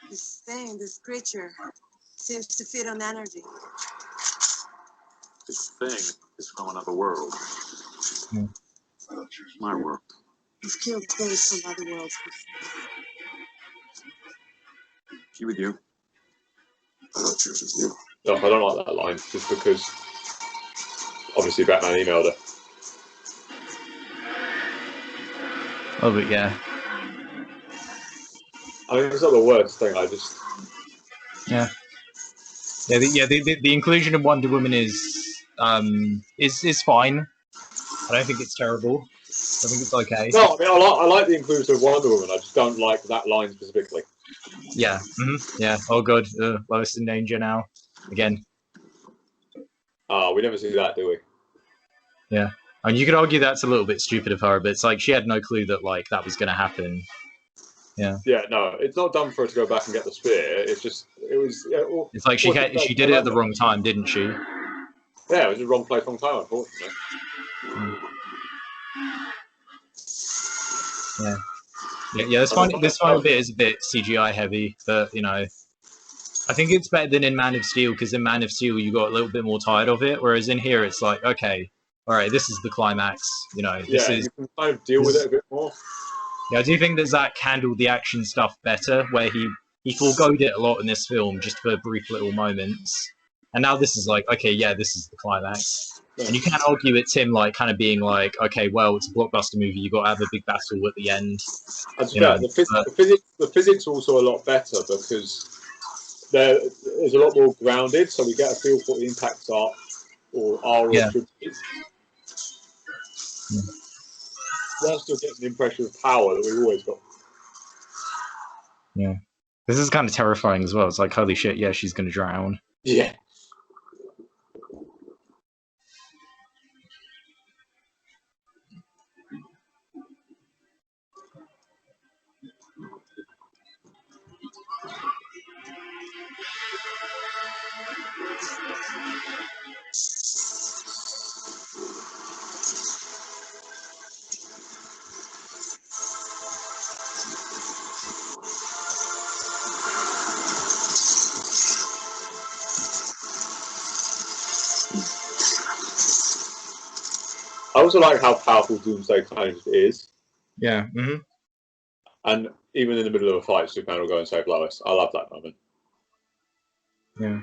This thing, this creature, seems to feed on energy. This thing is from another world. Yeah. My world. You've killed things from other worlds before. She with you? I thought she was with you. No, I don't like that line, just because obviously Batman emailed her. Oh, but yeah. I mean, it's not the worst thing. I just yeah. The inclusion of Wonder Woman is fine. I don't think it's terrible. I think it's okay. No, I mean, I like the inclusion of Wonder Woman. I just don't like that line specifically. Yeah. Yeah. Oh god, Lois in danger now again. We never see that, do we? Yeah. I mean, you could argue that's a little bit stupid of her, but it's like she had no clue that like that was going to happen. Yeah. Yeah, no, it's not dumb for her to go back and get the spear. It's just it's like she did it at the wrong time, didn't she? Yeah, it was the wrong place, wrong time, unfortunately. Yeah. This final bit is a bit CGI heavy, but you know, I think it's better than in Man of Steel, because in Man of Steel you got a little bit more tired of it, whereas in here it's like, okay, all right, this is the climax. You know, you can kind of deal with it a bit more. Yeah, I do think that Zack handled the action stuff better, where he foregoed it a lot in this film just for brief little moments. And now this is like, okay, yeah, this is the climax. Yeah. And you can't argue it's him like kind of being like, okay, well, it's a blockbuster movie, you got to have a big battle at the end. The physics are also a lot better because there's a lot more grounded, so we get a feel for what the impacts are or should be. Yeah. While still getting the impression of power that we've always got. Yeah. This is kind of terrifying as well. It's like, holy shit, yeah, she's going to drown. Yeah. I also like how powerful Doomsday kind of is. Yeah. And even in the middle of a fight, Superman will go and save Lois. I love that moment. Yeah.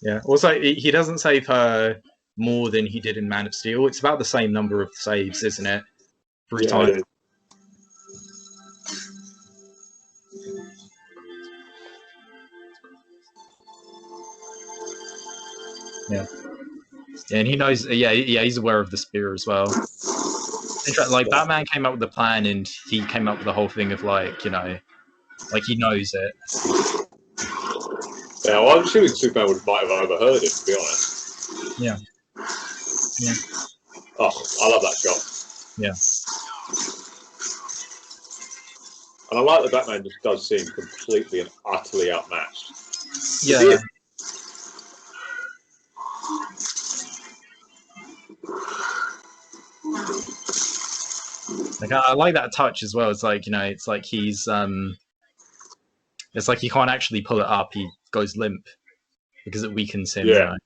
Yeah. Also, he doesn't save her more than he did in Man of Steel. It's about the same number of saves, isn't it? 3 times. Yeah. Yeah, and he knows. Yeah, he's aware of the spear as well. Like Batman came up with the plan, and he came up with the whole thing of like, you know, like he knows it. Yeah, well, I'm assuming Superman might have overheard it, to be honest. Yeah. Yeah. Oh, I love that shot. Yeah. And I like that Batman just does seem completely and utterly outmatched. Yeah. Like I like that touch as well. It's like, you know, it's like he's it's like he can't actually pull it up. He goes limp because it weakens him. Yeah. You know?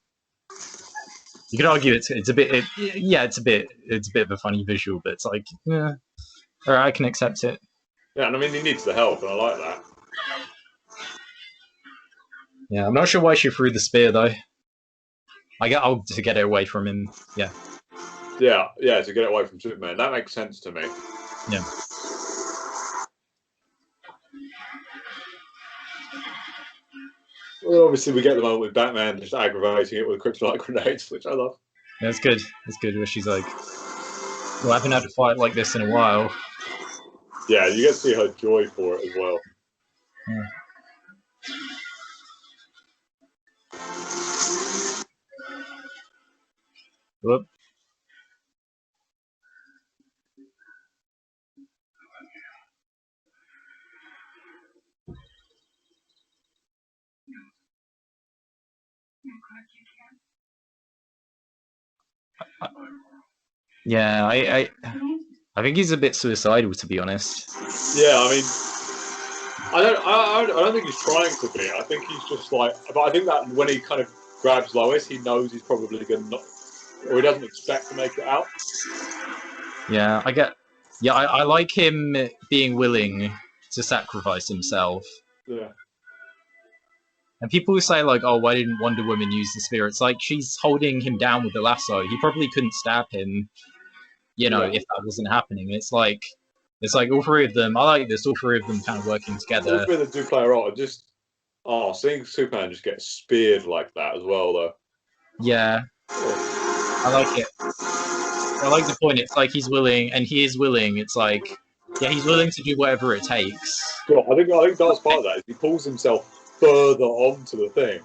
You could argue it's a bit it's a bit of a funny visual, but it's like, yeah, all right, I can accept it. Yeah, and I mean he needs the help, and I like that. Yeah, I'm not sure why she threw the spear though. To get it away from him. Yeah. Yeah, to get it away from Superman. That makes sense to me. Yeah. Well, obviously we get the moment with Batman just aggravating it with kryptonite grenades, which I love. Yeah, it's good. It's good where she's like, well, I haven't had a fight like this in a while. Yeah, you get to see her joy for it as well. Yeah. Whoop. Yeah, I think he's a bit suicidal, to be honest. Yeah, I mean, I don't think he's trying to be. I think he's just like, but I think that when he kind of grabs Lois, he knows he's probably going to not, or he doesn't expect to make it out. Yeah, I like him being willing to sacrifice himself. Yeah. And people who say like, "Oh, why didn't Wonder Woman use the spear?" It's like she's holding him down with the lasso. He probably couldn't stab him, you know, if that wasn't happening. It's like all three of them. I like this. All three of them kind of working together. All three of them do play a role. Just seeing Superman just get speared like that as well, though. Yeah, I like it. I like the point. It's like he's willing, and he is willing. It's like, yeah, he's willing to do whatever it takes. Well, I think that's part of that. He pulls himself further onto the thing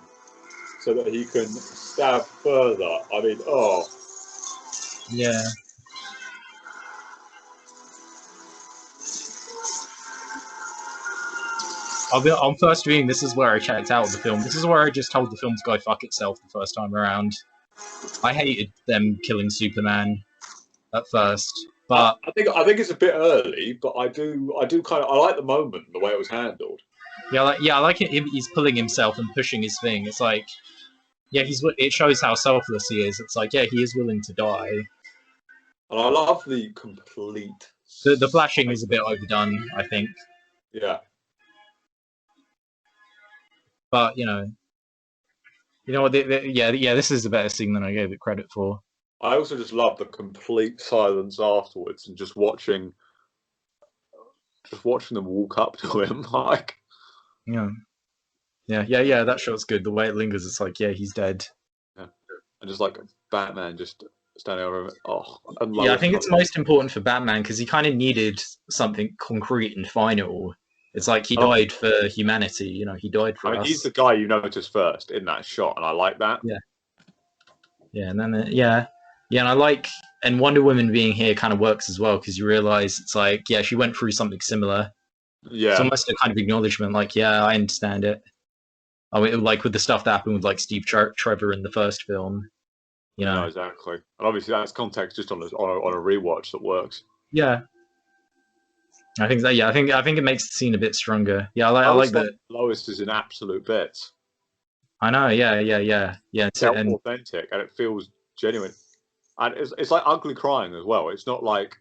so that he can stab further. I mean, yeah. On first viewing, this is where I checked out the film. This is where I just told the film to go fuck itself the first time around. I hated them killing Superman at first, but I think it's a bit early, but I do kind of I like the moment, the way it was handled. Yeah, I like it. He's pulling himself and pushing his thing. It's like, yeah, it shows how selfless he is. It's like, yeah, he is willing to die. And I love the complete. The flashing is a bit overdone, I think. Yeah. But you know what? This is a better scene than I gave it credit for. I also just love the complete silence afterwards and just watching them walk up to him, like. Yeah. That shot's good. The way it lingers, it's like, yeah, he's dead. Yeah, and just like Batman just standing over him. I think it's most important for Batman because he kind of needed something concrete and final. It's like he died for humanity. You know, he died for us. He's the guy you notice first in that shot, and I like that. Yeah, and then and I like, and Wonder Woman being here kind of works as well because you realize it's like, yeah, she went through something similar. Yeah, it's almost a kind of acknowledgement, like, yeah, I understand it. I mean, like with the stuff that happened with like Steve Trevor in the first film, you know. No, exactly, and obviously that's context just on a rewatch that works. Yeah. I think that, yeah, I think it makes the scene a bit stronger. Yeah, I like that. Lois is in absolute bits. I know, yeah. It felt authentic and it feels genuine, and it's like ugly crying as well. It's not like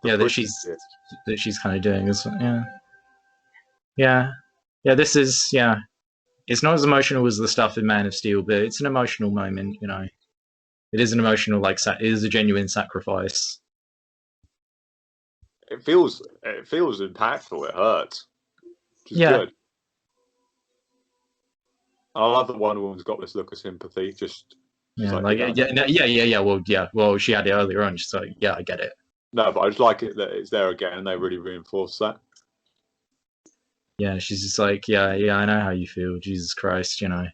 that she's kind of doing as yeah. This is It's not as emotional as the stuff in Man of Steel, but it's an emotional moment. You know, it is an emotional it is a genuine sacrifice. It feels impactful. It hurts. Which is good. I love that Wonder Woman's got this look of sympathy. Well, she had it earlier on, so yeah, I get it. No, but I just like it that it's there again, and they really reinforce that. Yeah, she's just like, yeah, I know how you feel. Jesus Christ, you know.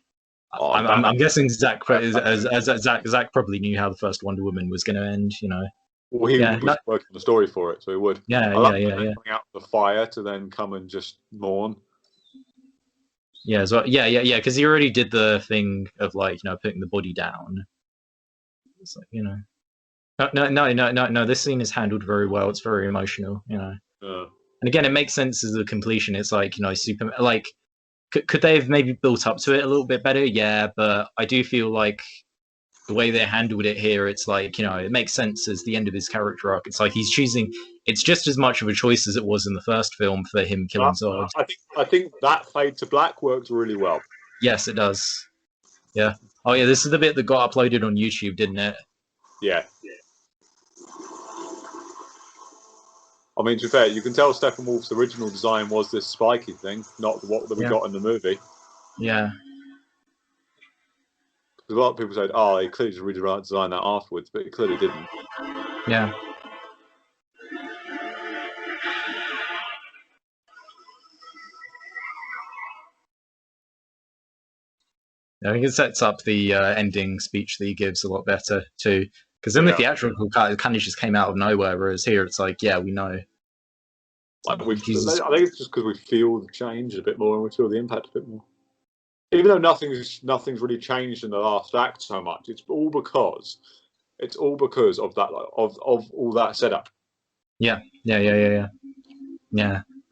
I'm guessing Zach probably knew how the first Wonder Woman was going to end. You know. Well, he was working the story for it, so he would. Yeah. Coming out of the fire to then come and just mourn. Yeah, as well. Yeah. Because he already did the thing of putting the body down. It's like No. This scene is handled very well. It's very emotional. You know. And again, it makes sense as a completion. It's like Superman. Like, could they have maybe built up to it a little bit better? Yeah, but I do feel like the way they handled it here, it's like it makes sense as the end of his character arc. It's like he's choosing. It's just as much of a choice as it was in the first film for him killing Zod. I think that fade to black works really well. Yes, it does. Yeah. Oh yeah, this is the bit that got uploaded on YouTube, didn't it? Yeah. I mean, to be fair, you can tell Steppenwolf's original design was this spiky thing, not what we got in the movie. Yeah. Because a lot of people said, "Oh, he clearly just redesigned that afterwards," but he clearly didn't. Yeah. I think it sets up the ending speech that he gives a lot better too. Because in the theatrical cut, it kind of just came out of nowhere, whereas here it's like, yeah, we know. I think it's just because we feel the change a bit more and we feel the impact a bit more. Even though nothing's really changed in the last act so much, it's all because of that of all that setup. Yeah. I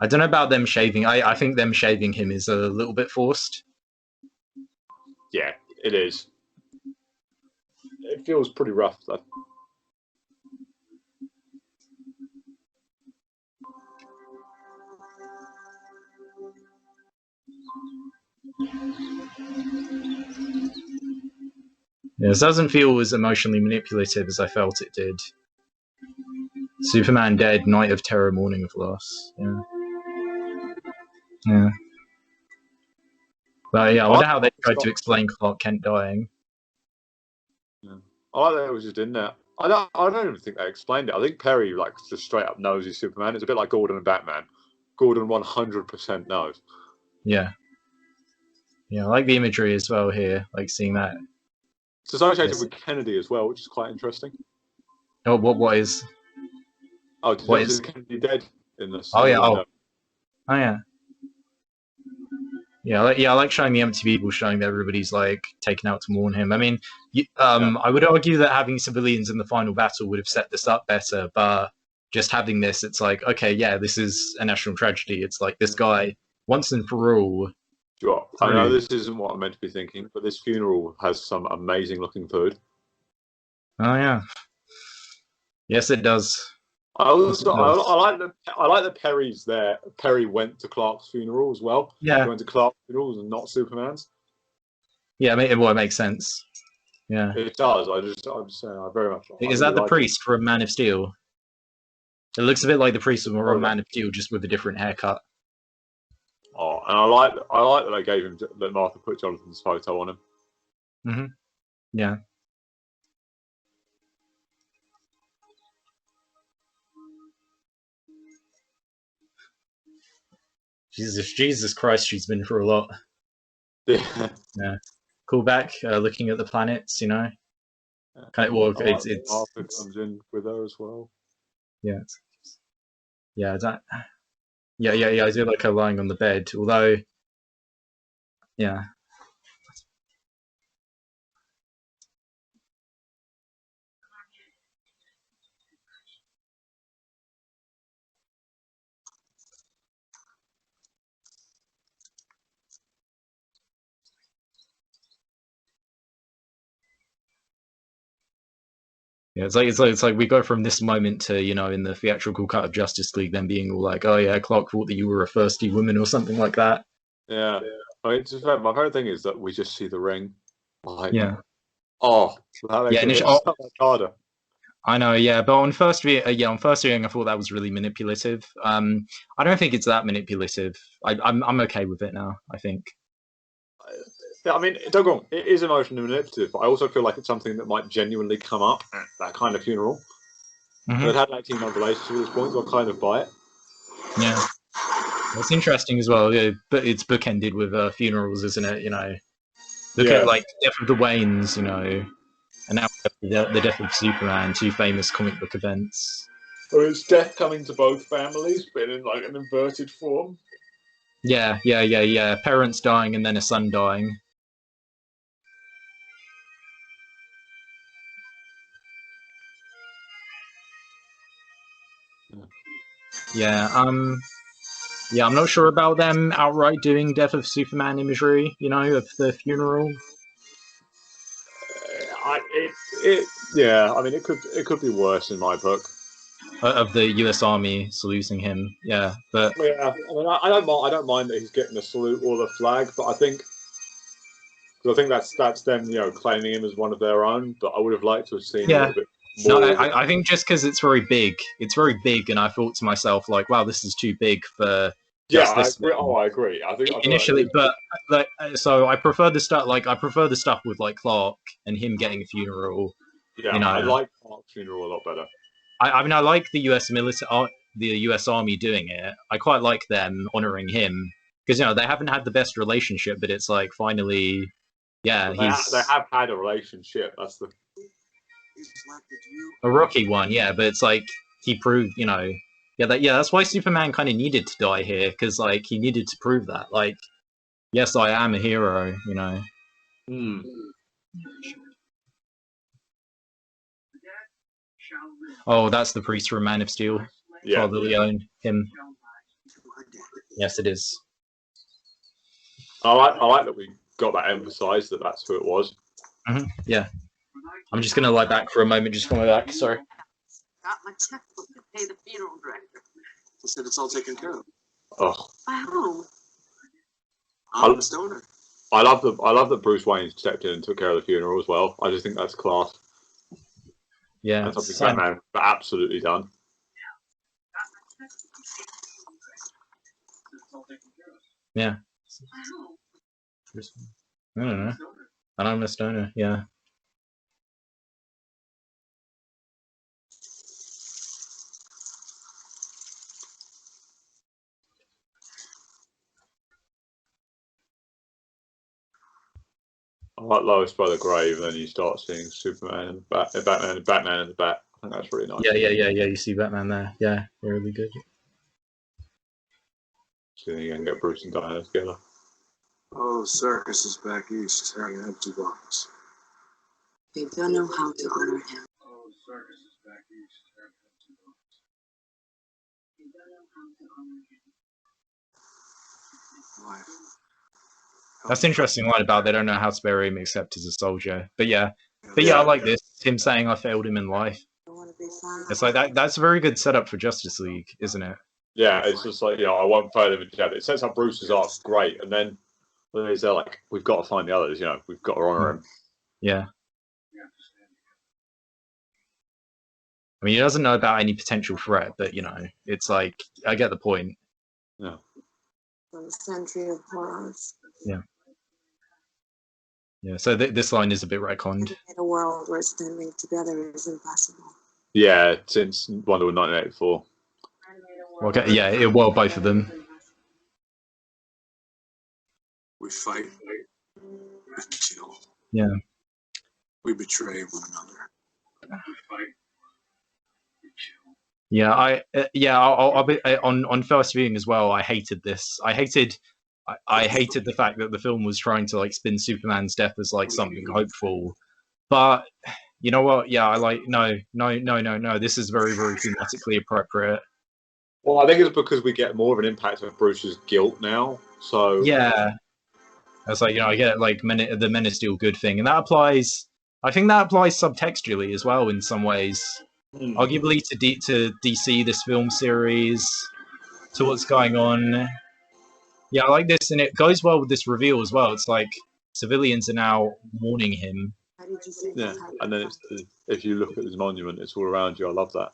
don't know about them shaving. I think them shaving him is a little bit forced. Yeah, it is. It feels pretty rough though. Yeah, this doesn't feel as emotionally manipulative as I felt it did. Superman dead, night of terror, morning of loss. Yeah. But yeah, I wonder how they tried to explain Clark Kent dying. Yeah. I like that it was just in there. I don't even think they explained it. I think Perry just straight up knows he's Superman. It's a bit like Gordon and Batman. Gordon 100% knows. Yeah. I like the imagery as well here, like seeing that. It's associated with Kennedy as well, which is quite interesting. Oh, what is? Oh, is Kennedy dead in this? Oh yeah. Oh yeah. Yeah, I like showing the empty people, showing that everybody's taken out to mourn him. I mean, I would argue that having civilians in the final battle would have set this up better, but just having this, it's like, okay, yeah, this is a national tragedy. It's like this guy, once and for all. Sure. I know this isn't what I'm meant to be thinking, but this funeral has some amazing looking food. Oh yeah. Yes, it does. I like that Perry's there. Perry went to Clark's funeral as well. Yeah. He went to Clark's funerals and not Superman's. Yeah, it makes sense. Yeah. It does. I'm saying I very much. Is that the priest from Man of Steel? It looks a bit like the priest from Man of Steel, just with a different haircut. Oh, and I like that they gave him that Martha put Jonathan's photo on him. Mm-hmm. Yeah. Jesus Christ, she's been through a lot. Yeah. Cool back, looking at the planets, Kind of, well, it's Martha comes in with her as well. Yeah. Yeah, I do like her lying on the bed, although, yeah. Yeah, it's like we go from this moment to, you know, in the theatrical cut of Justice League, then being all like, oh yeah, Clark thought that you were a thirsty woman or something like that. Yeah. I mean, to be fair, my favorite thing is that we just see the ring. Like, Yeah. oh, that makes Yeah, it oh, so much harder. I know, yeah, but on first viewing, I thought that was really manipulative. I don't think it's that manipulative. I'm okay with it now, I think. Yeah, I mean, don't go wrong, it is emotionally manipulative, but I also feel like it's something that might genuinely come up at that kind of funeral. Mhm. They'd had an 18-month relationship at this point, so I kind of buy it. Yeah. It's interesting as well, yeah, but it's bookended with funerals, isn't it? You know, look Yeah. at like Death of the Waynes, you know, and now the Death of Superman, two famous comic book events. Or it's death coming to both families, but in like an inverted form. Yeah. Parents dying and then a son dying. Yeah. Yeah, I'm not sure about them outright doing Death of Superman imagery, you know, of the funeral. Yeah, I mean, it could be worse in my book. Of the U.S. Army saluting him, yeah, but Yeah, I mean, I don't mind that he's getting the salute or the flag, but I think that's them, you know, claiming him as one of their own. But I would have liked to have seen a yeah. little bit more. No, I think just because it's very big, and I thought to myself like, wow, this is too big for just Yeah, I this. agree. Oh, I agree. I think Initially, but like, so I prefer the stuff. Like, I prefer the stuff with like Clark and him getting a funeral. Yeah, you know, I like Clark's funeral a lot better. I mean, I like the U.S. the U.S. Army doing it. I quite like them honoring him because, you know, they haven't had the best relationship, but it's like finally, yeah, They have had a relationship. That's the a rocky one, yeah. But it's like he proved, you know, that's why Superman kind of needed to die here because, like, he needed to prove that, like, yes, I am a hero, you know. Oh, that's the priest from Man of Steel. Yeah. Father Leone, him. Yes, it is. I like that we got that emphasised that that's who it was. Yeah. I'm just gonna lie back for a moment, just for my back. Sorry. Got my checkbook to pay the funeral director. He said it's all taken care of. Oh. By whom? I'm a stoner. I love that Bruce Wayne stepped in and took care of the funeral as well. I just think that's class. Yeah. That's something Batman absolutely done. Yeah. I don't know. I'm a stoner, yeah. I like Lois by the grave, and then you start seeing Superman and Batman and the Bat. I think that's really nice. Yeah. You see Batman there. Yeah, really good. So then you can get Bruce and Diana together. Oh, circus is back east, hanging empty box. They don't know how to honor him. Oh, circus is back east, hanging empty box. Life. That's an interesting line about they don't know how to bury him except as a soldier. But yeah, I like this. Him saying I failed him in life. It's like that's a very good setup for Justice League, isn't it? Yeah, it's just like, you know, I won't fail him in death. It sets up Bruce's arc great, and then he's there like, we've got to find the others. You know, we've got to honor him. Yeah. I mean, he doesn't know about any potential threat, but you know, it's like I get the point. Yeah. From a century of horrors. Yeah. Yeah. So this line is a bit retconned. In a world where standing together is impossible. Yeah, since Wonder Woman 1984. Okay. Yeah. Well, both of them. We fight. We kill. Yeah. We betray one another. We fight. Yeah, I'll be on first viewing as well. I hated this. I hated the fact that the film was trying to like spin Superman's death as like something hopeful. But you know what? Yeah, I like no. This is very, very thematically appropriate. Well, I think it's because we get more of an impact of Bruce's guilt now. So yeah, it's like, you know, I get like the Men of Steel good thing, and that applies. I think that applies subtextually as well in some ways. Arguably to DC, this film series, to what's going on. Yeah, I like this, and it goes well with this reveal as well. It's like civilians are now warning him. Yeah, and then if you look at this monument, it's all around you. I love that.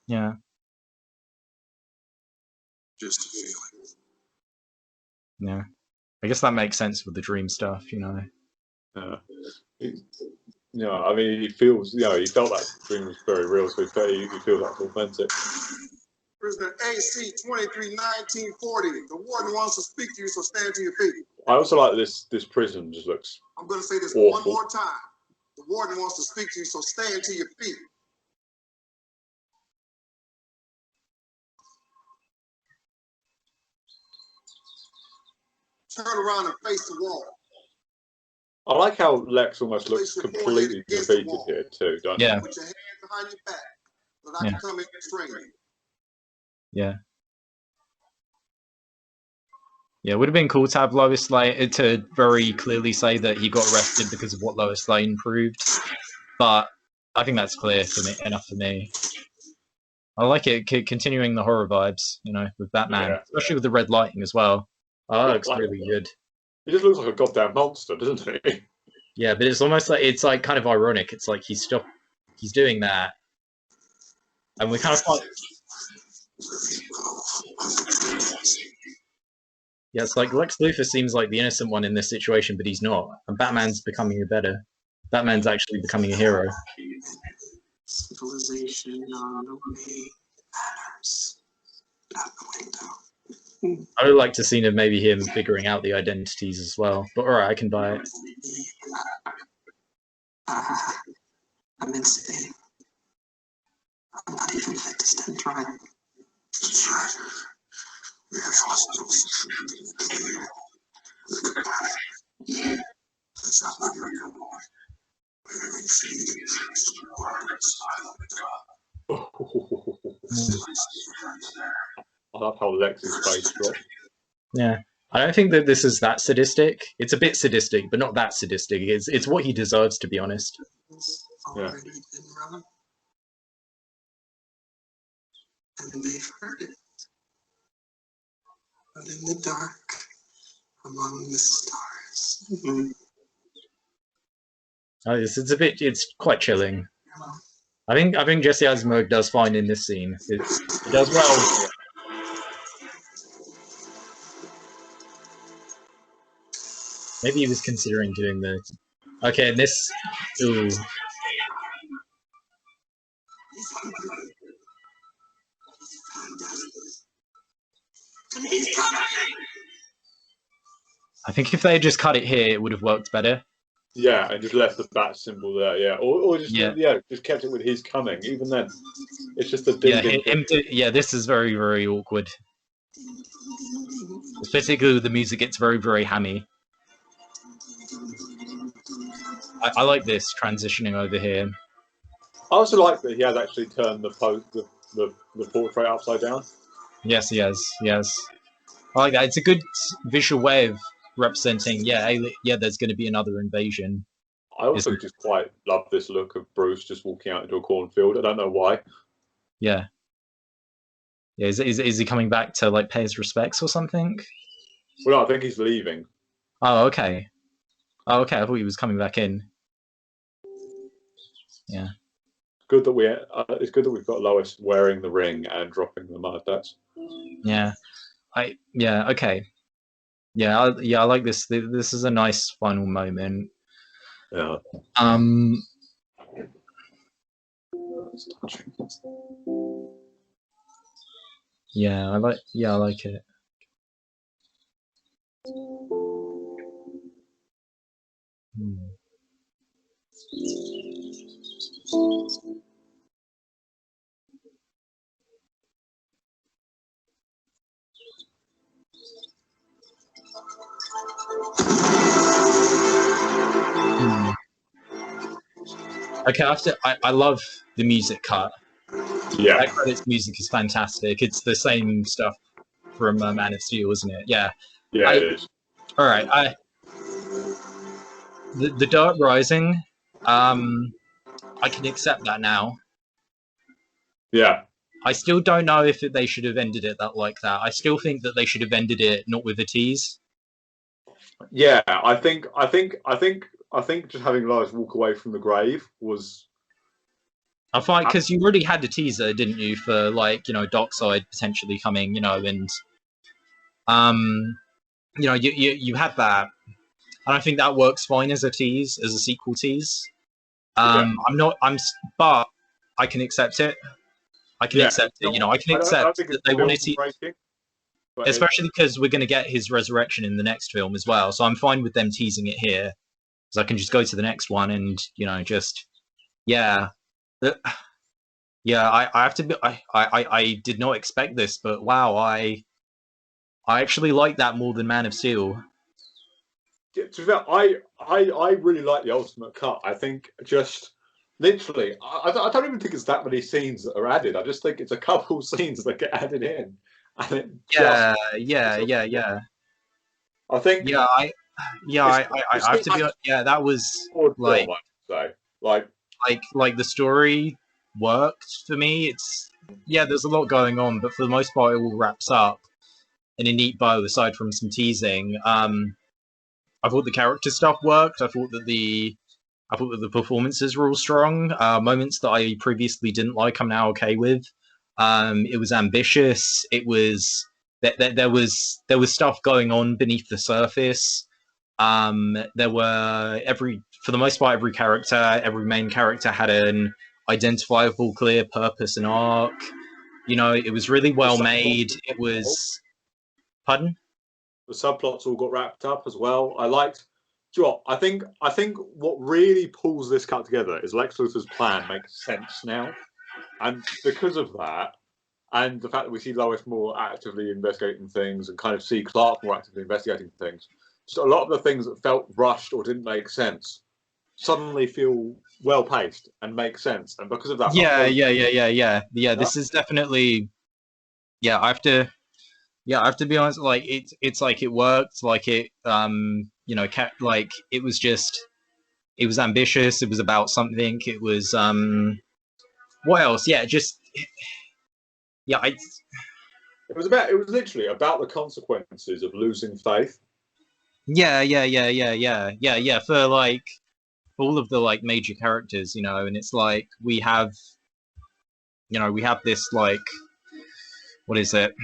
Yeah. Just a feeling. Yeah. I guess that makes sense with the dream stuff, you know. Yeah. I mean, he feels, he felt that dream was very real, so he feels that's authentic. Prisoner AC 231940. The warden wants to speak to you, so stand to your feet. I also like this prison just looks I'm going to say this awful. one more time. The warden wants to speak to you, so stand to your feet. Turn around and face the wall. I like how Lex almost looks completely defeated here too, don't you? Yeah. Put your hands behind your back so that I can come in and train you. Yeah. Yeah, it would have been cool to have Lois Lane to very clearly say that he got arrested because of what Lois Lane proved, but I think that's clear for me, enough for me. I like it, continuing the horror vibes, you know, with Batman, especially with the red lighting as well. Oh, that looks really good. He just looks like a goddamn monster, doesn't he? Yeah, but it's almost like it's like kind of ironic. It's like he's doing that, and we kind of find. Yeah, it's like Lex Luthor seems like the innocent one in this situation, but he's not. And Batman's becoming Batman's actually becoming a hero. Civilization on the way, manners out the window. I would like to see maybe him figuring out the identities as well. But alright, I can buy it. I'm insane. I'm not even fit to stand trial. That's right. We have hospitals. That's not what you're doing. We're living feelings. I love how Lex's face dropped. Yeah. I don't think that this is that sadistic. It's a bit sadistic, but not that sadistic. It's what he deserves, to be honest. Yeah. And they've heard it. But in the dark, among the stars. Oh, it's quite chilling. I think Jesse Eisenberg does fine in this scene. It does well. Maybe he was considering doing the. Okay, and this. Ooh. I think if they had just cut it here, it would have worked better. Yeah, and just left the bat symbol there. Yeah, or just just kept it with his coming. Even then, it's just a this is very, very awkward. Particularly with the music, it's very, very hammy. I like this transitioning over here. I also like that he has actually turned the portrait upside down. Yes, he has. Yes, I like that. It's a good visual way of representing. There's going to be another invasion. I also just quite love this look of Bruce just walking out into a cornfield. I don't know why. Yeah. Yeah. Is he coming back to like pay his respects or something? Well, no, I think he's leaving. Oh, okay. Oh, okay. I thought he was coming back in. Yeah. Good that it's good that we've got Lois wearing the ring and dropping the mud. That's. Yeah. Okay. I like this. This is a nice final moment. Yeah. Yeah, I like it. Okay, I love the music cut. Yeah. That credits music is fantastic. It's the same stuff from Man of Steel, isn't it? Yeah. Yeah, it is. All right. The Dark Rising I can accept that now. Yeah. I still don't know if they should have ended it like that. I still think that they should have ended it not with a tease. Yeah, I think just having Elias walk away from the grave was. I find because you already had a teaser, didn't you, for like Darkseid potentially coming, and you had that, and I think that works fine as a tease, as a sequel tease. But I can accept it. I can accept it. I can accept that they wanted to, especially because we're going to get his resurrection in the next film as well. So I'm fine with them teasing it here, because I can just go to the next one and just I have to be. I did not expect this, but wow, I actually like that more than Man of Steel. To be fair, I really like the Ultimate Cut. I think just literally, I don't even think it's that many scenes that are added. I just think it's a couple scenes that get added in, and it yeah. I think I have to be. Yeah, that was like the story worked for me. It's there's a lot going on, but for the most part, it all wraps up in a neat bow. Aside from some teasing, I thought the character stuff worked. I thought that the performances were all strong. Moments that I previously didn't like, I'm now okay with. It was ambitious. It was there was stuff going on beneath the surface. There were for the most part, every main character had an identifiable, clear purpose and arc. It was really well made. It was. Pardon? The subplots all got wrapped up as well. I liked. Do you know what? I think what really pulls this cut together is Lex Luthor's plan makes sense now, and because of that, and the fact that we see Lois more actively investigating things, and kind of see Clark more actively investigating things, just a lot of the things that felt rushed or didn't make sense suddenly feel well paced and make sense, and because of that, This is definitely. I have to. I have to be honest. Like it's like it worked. Like it, like it was just, it was ambitious. It was about something. It was what else? It was literally about the consequences of losing faith. For like all of the like major characters, and it's like we have this like, what is it?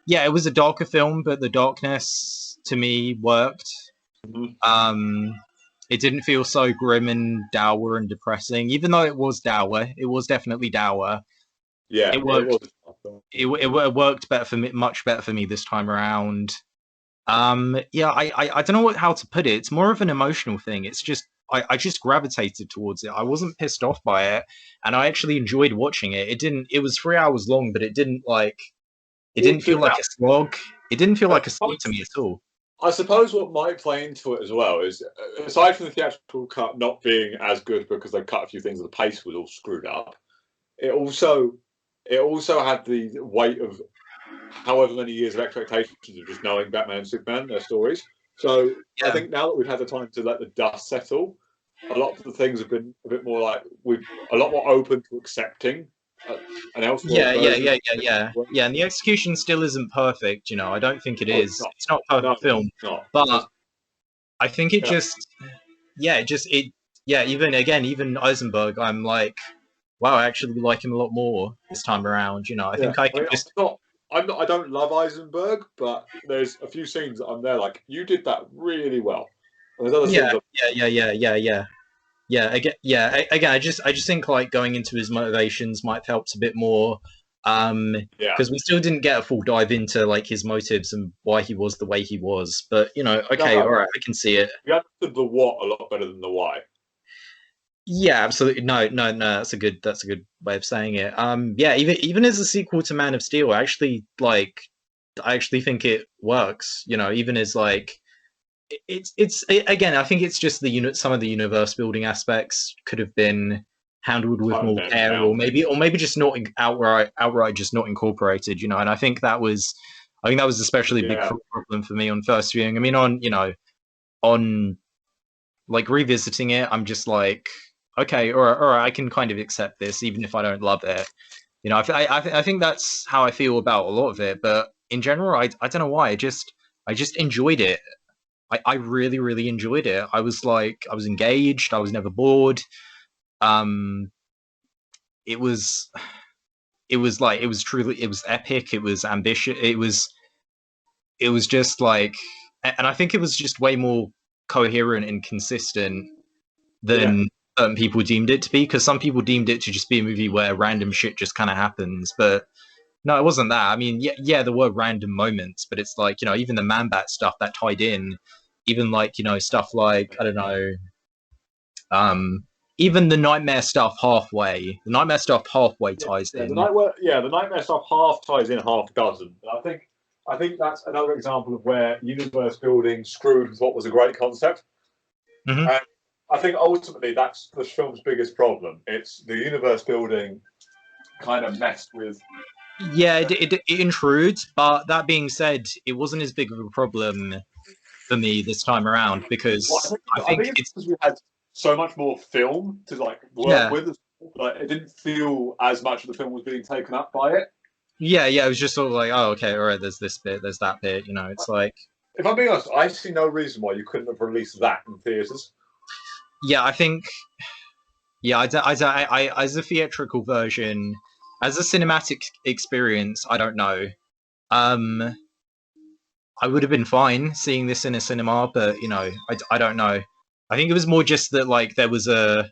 It was a darker film, but the darkness to me worked. Mm-hmm. It didn't feel so grim and dour and depressing, even though it was dour. It was definitely dour. Yeah, it worked. It worked better for me, much better for me this time around. I don't know how to put it. It's more of an emotional thing. It's just I just gravitated towards it. I wasn't pissed off by it, and I actually enjoyed watching it. It was 3 hours long, but it didn't feel like a slog. It didn't feel like a slog to me at all. I suppose what might play into it as well is, aside from the theatrical cut not being as good because they cut a few things and the pace was all screwed up, it also had the weight of however many years of expectations of just knowing Batman and Superman, their stories. So I think now that we've had the time to let the dust settle, a lot of the things have been a bit more like we're a lot more open to accepting. And and the execution still isn't perfect. I don't think it is. It's not a perfect film, but I think it even Eisenberg, I'm like, wow, I actually like him a lot more this time around. I think I don't love Eisenberg, but there's a few scenes that I'm there like, you did that really well. And there's other scenes Again, I just think like going into his motivations might have helped a bit more, because we still didn't get a full dive into like his motives and why he was the way he was. But all right, I can see it. You understood the what a lot better than the why. Yeah, absolutely. No, that's a good way of saying it. Even as a sequel to Man of Steel, I actually think it works. Even as like. Again, I think it's just some of the universe building aspects could have been handled with more care, or maybe just not outright just not incorporated, and I think that was especially a big problem for me on first viewing. I mean, on like revisiting it, I'm just like, okay, or I can kind of accept this, even if I don't love it. You know, I think that's how I feel about a lot of it. But in general, I don't know why. I just enjoyed it. I really really enjoyed it. I was like, I was engaged. I was never bored. Um, it was like, it was truly, it was epic. It was ambitious. It was just like, and I think it was just way more coherent and consistent than certain people deemed it to be, because some people deemed it to just be a movie where random shit just kind of happens. But no, it wasn't that. I mean, yeah, there were random moments, but it's like, you know, even the Man-Bat stuff that tied in, even like, you know, stuff like, I don't know, um, even the Nightmare stuff halfway. The Nightmare stuff halfway ties in. The Nightmare stuff half ties in, half doesn't. I think that's another example of where universe building screwed with what was a great concept. Mm-hmm. And I think ultimately that's the film's biggest problem. It's the universe building kind of messed with. Yeah, it intrudes, but that being said, it wasn't as big of a problem for me this time around, because I think it's because we had so much more film to like work with. Like, it didn't feel as much of the film was being taken up by it. Yeah, it was just sort of like, oh, okay, all right, there's this bit, there's that bit, you know, it's like... If I'm being honest, I see no reason why you couldn't have released that in theatres. Yeah, I think... Yeah, I as a theatrical version, as a cinematic experience, I don't know. I would have been fine seeing this in a cinema, but, you know, I don't know. I think it was more just that, like, there was a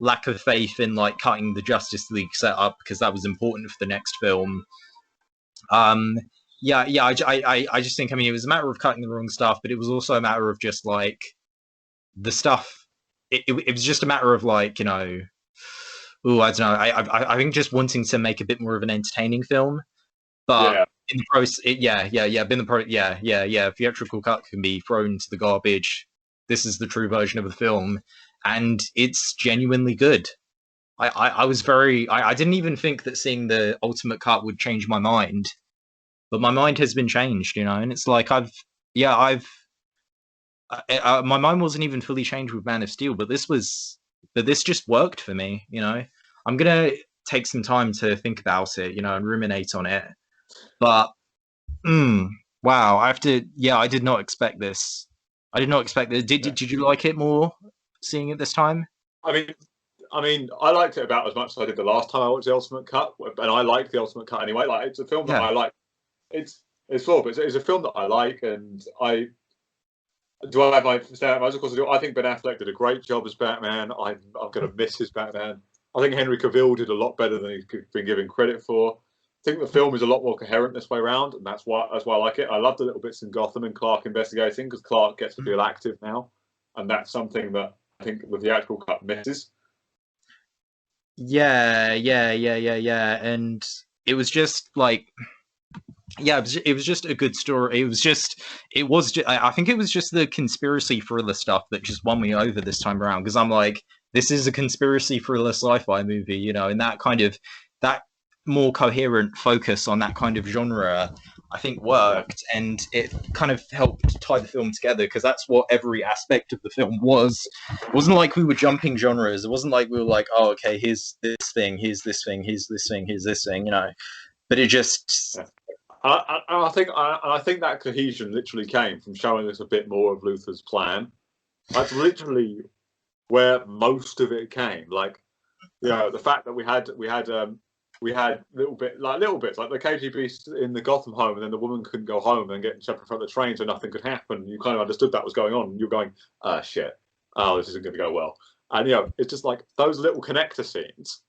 lack of faith in, like, cutting the Justice League setup, because that was important for the next film. Yeah, I just think, I mean, it was a matter of cutting the wrong stuff, but it was also a matter of just, like, the stuff... It was just a matter of, like, you know... Ooh, I don't know. I think just wanting to make a bit more of an entertaining film, but in the process, theatrical cut can be thrown to the garbage. This is the true version of the film, and it's genuinely good. I was very... I didn't even think that seeing the ultimate cut would change my mind, but my mind has been changed, you know. And it's like my mind wasn't even fully changed with Man of Steel, but this just worked for me, you know. I'm gonna take some time to think about it, you know, and ruminate on it. But wow, I did not expect this. I did not expect this. Did you like it more seeing it this time? I mean, I liked it about as much as I did the last time I watched the Ultimate Cut, and I liked the Ultimate Cut anyway. Like, it's a film that I like. It's flawed, but it's a film that I like, and I have my standards. Of course, I do. I think Ben Affleck did a great job as Batman. I'm going to miss his Batman. I think Henry Cavill did a lot better than he's been given credit for. I think the film is a lot more coherent this way around, and that's why I like it. I love the little bits in Gotham and Clark investigating, because Clark gets to feel active now, and that's something that I think the theatrical cut misses. Yeah, and it was just like, it was just a good story. I think it was just the conspiracy thriller stuff that just won me over this time around, because I'm like, this is a conspiracy thriller sci-fi movie, you know, and that more coherent focus on that kind of genre, I think, worked, and it kind of helped tie the film together, because that's what every aspect of the film was. It wasn't like we were jumping genres. It wasn't like we were like, oh, okay, here's this thing, here's this thing, here's this thing, here's this thing, you know. But it just... I think that cohesion literally came from showing us a bit more of Luther's plan. That's literally where most of it came. Like, you know, the fact that we had little bits like the KGB in the Gotham home, and then the woman couldn't go home and get shoved in front of the train, so nothing could happen. You kind of understood that was going on. You're going, shit, this isn't going to go well. And, you know, it's just like those little connector scenes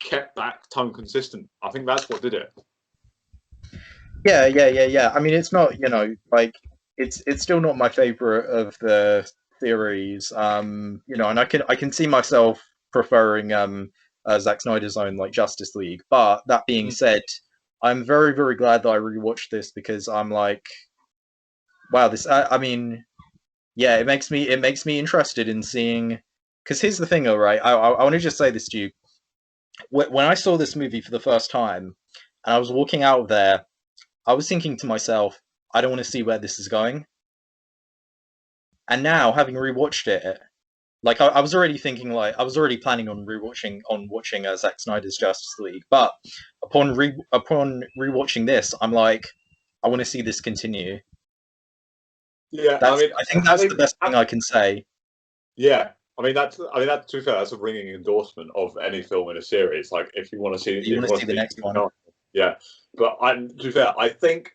kept that tone consistent. I think that's what did it. Yeah. I mean, it's not, you know, like, it's still not my favorite of the theories. You know, and I can see myself preferring Zack Snyder's own, like, Justice League. But that being said, I'm very, very glad that I rewatched this, because I'm like, wow, this. I mean, yeah, it makes me interested in seeing. Because here's the thing, all right. I want to just say this to you. When I saw this movie for the first time, and I was walking out of there, I was thinking to myself, I don't want to see where this is going. And now, having rewatched it, like I was already thinking, like I was already planning on watching Zack Snyder's Justice League, but upon rewatching this, I'm like, I want to see this continue. Yeah, I think that's the best thing I can say. Yeah, I mean that. To be fair, that's a ringing endorsement of any film in a series. Like, if you want to see, the next one. Yeah, but to be fair, I think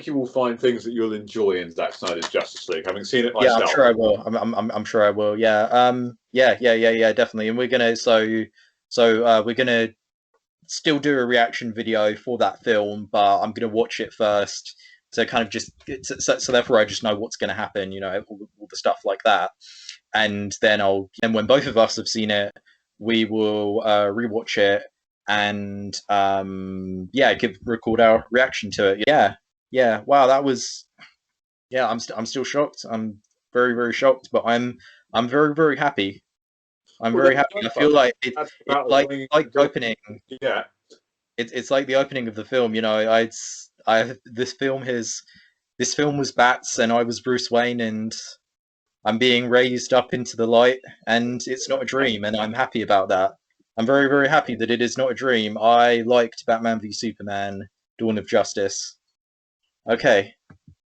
you will find things that you'll enjoy in Zack Snyder's Justice League. Having seen it myself. Yeah, I'm sure I will. I'm sure I will. Yeah. Yeah. Definitely. And we're gonna we're gonna still do a reaction video for that film, but I'm gonna watch it first to kind of just so therefore I just know what's gonna happen. You know, all the stuff like that, and then when both of us have seen it, we will rewatch it and record our reaction to it. Yeah. Wow, that was. Yeah, I'm still shocked. I'm very, very shocked, but I'm very, very happy. I'm very happy. I feel like it's like opening. Yeah, it's like the opening of the film. You know, this film was Bats, and I was Bruce Wayne, and I'm being raised up into the light, and it's not a dream, and I'm happy about that. I'm very, very happy that it is not a dream. I liked Batman v Superman: Dawn of Justice. Okay.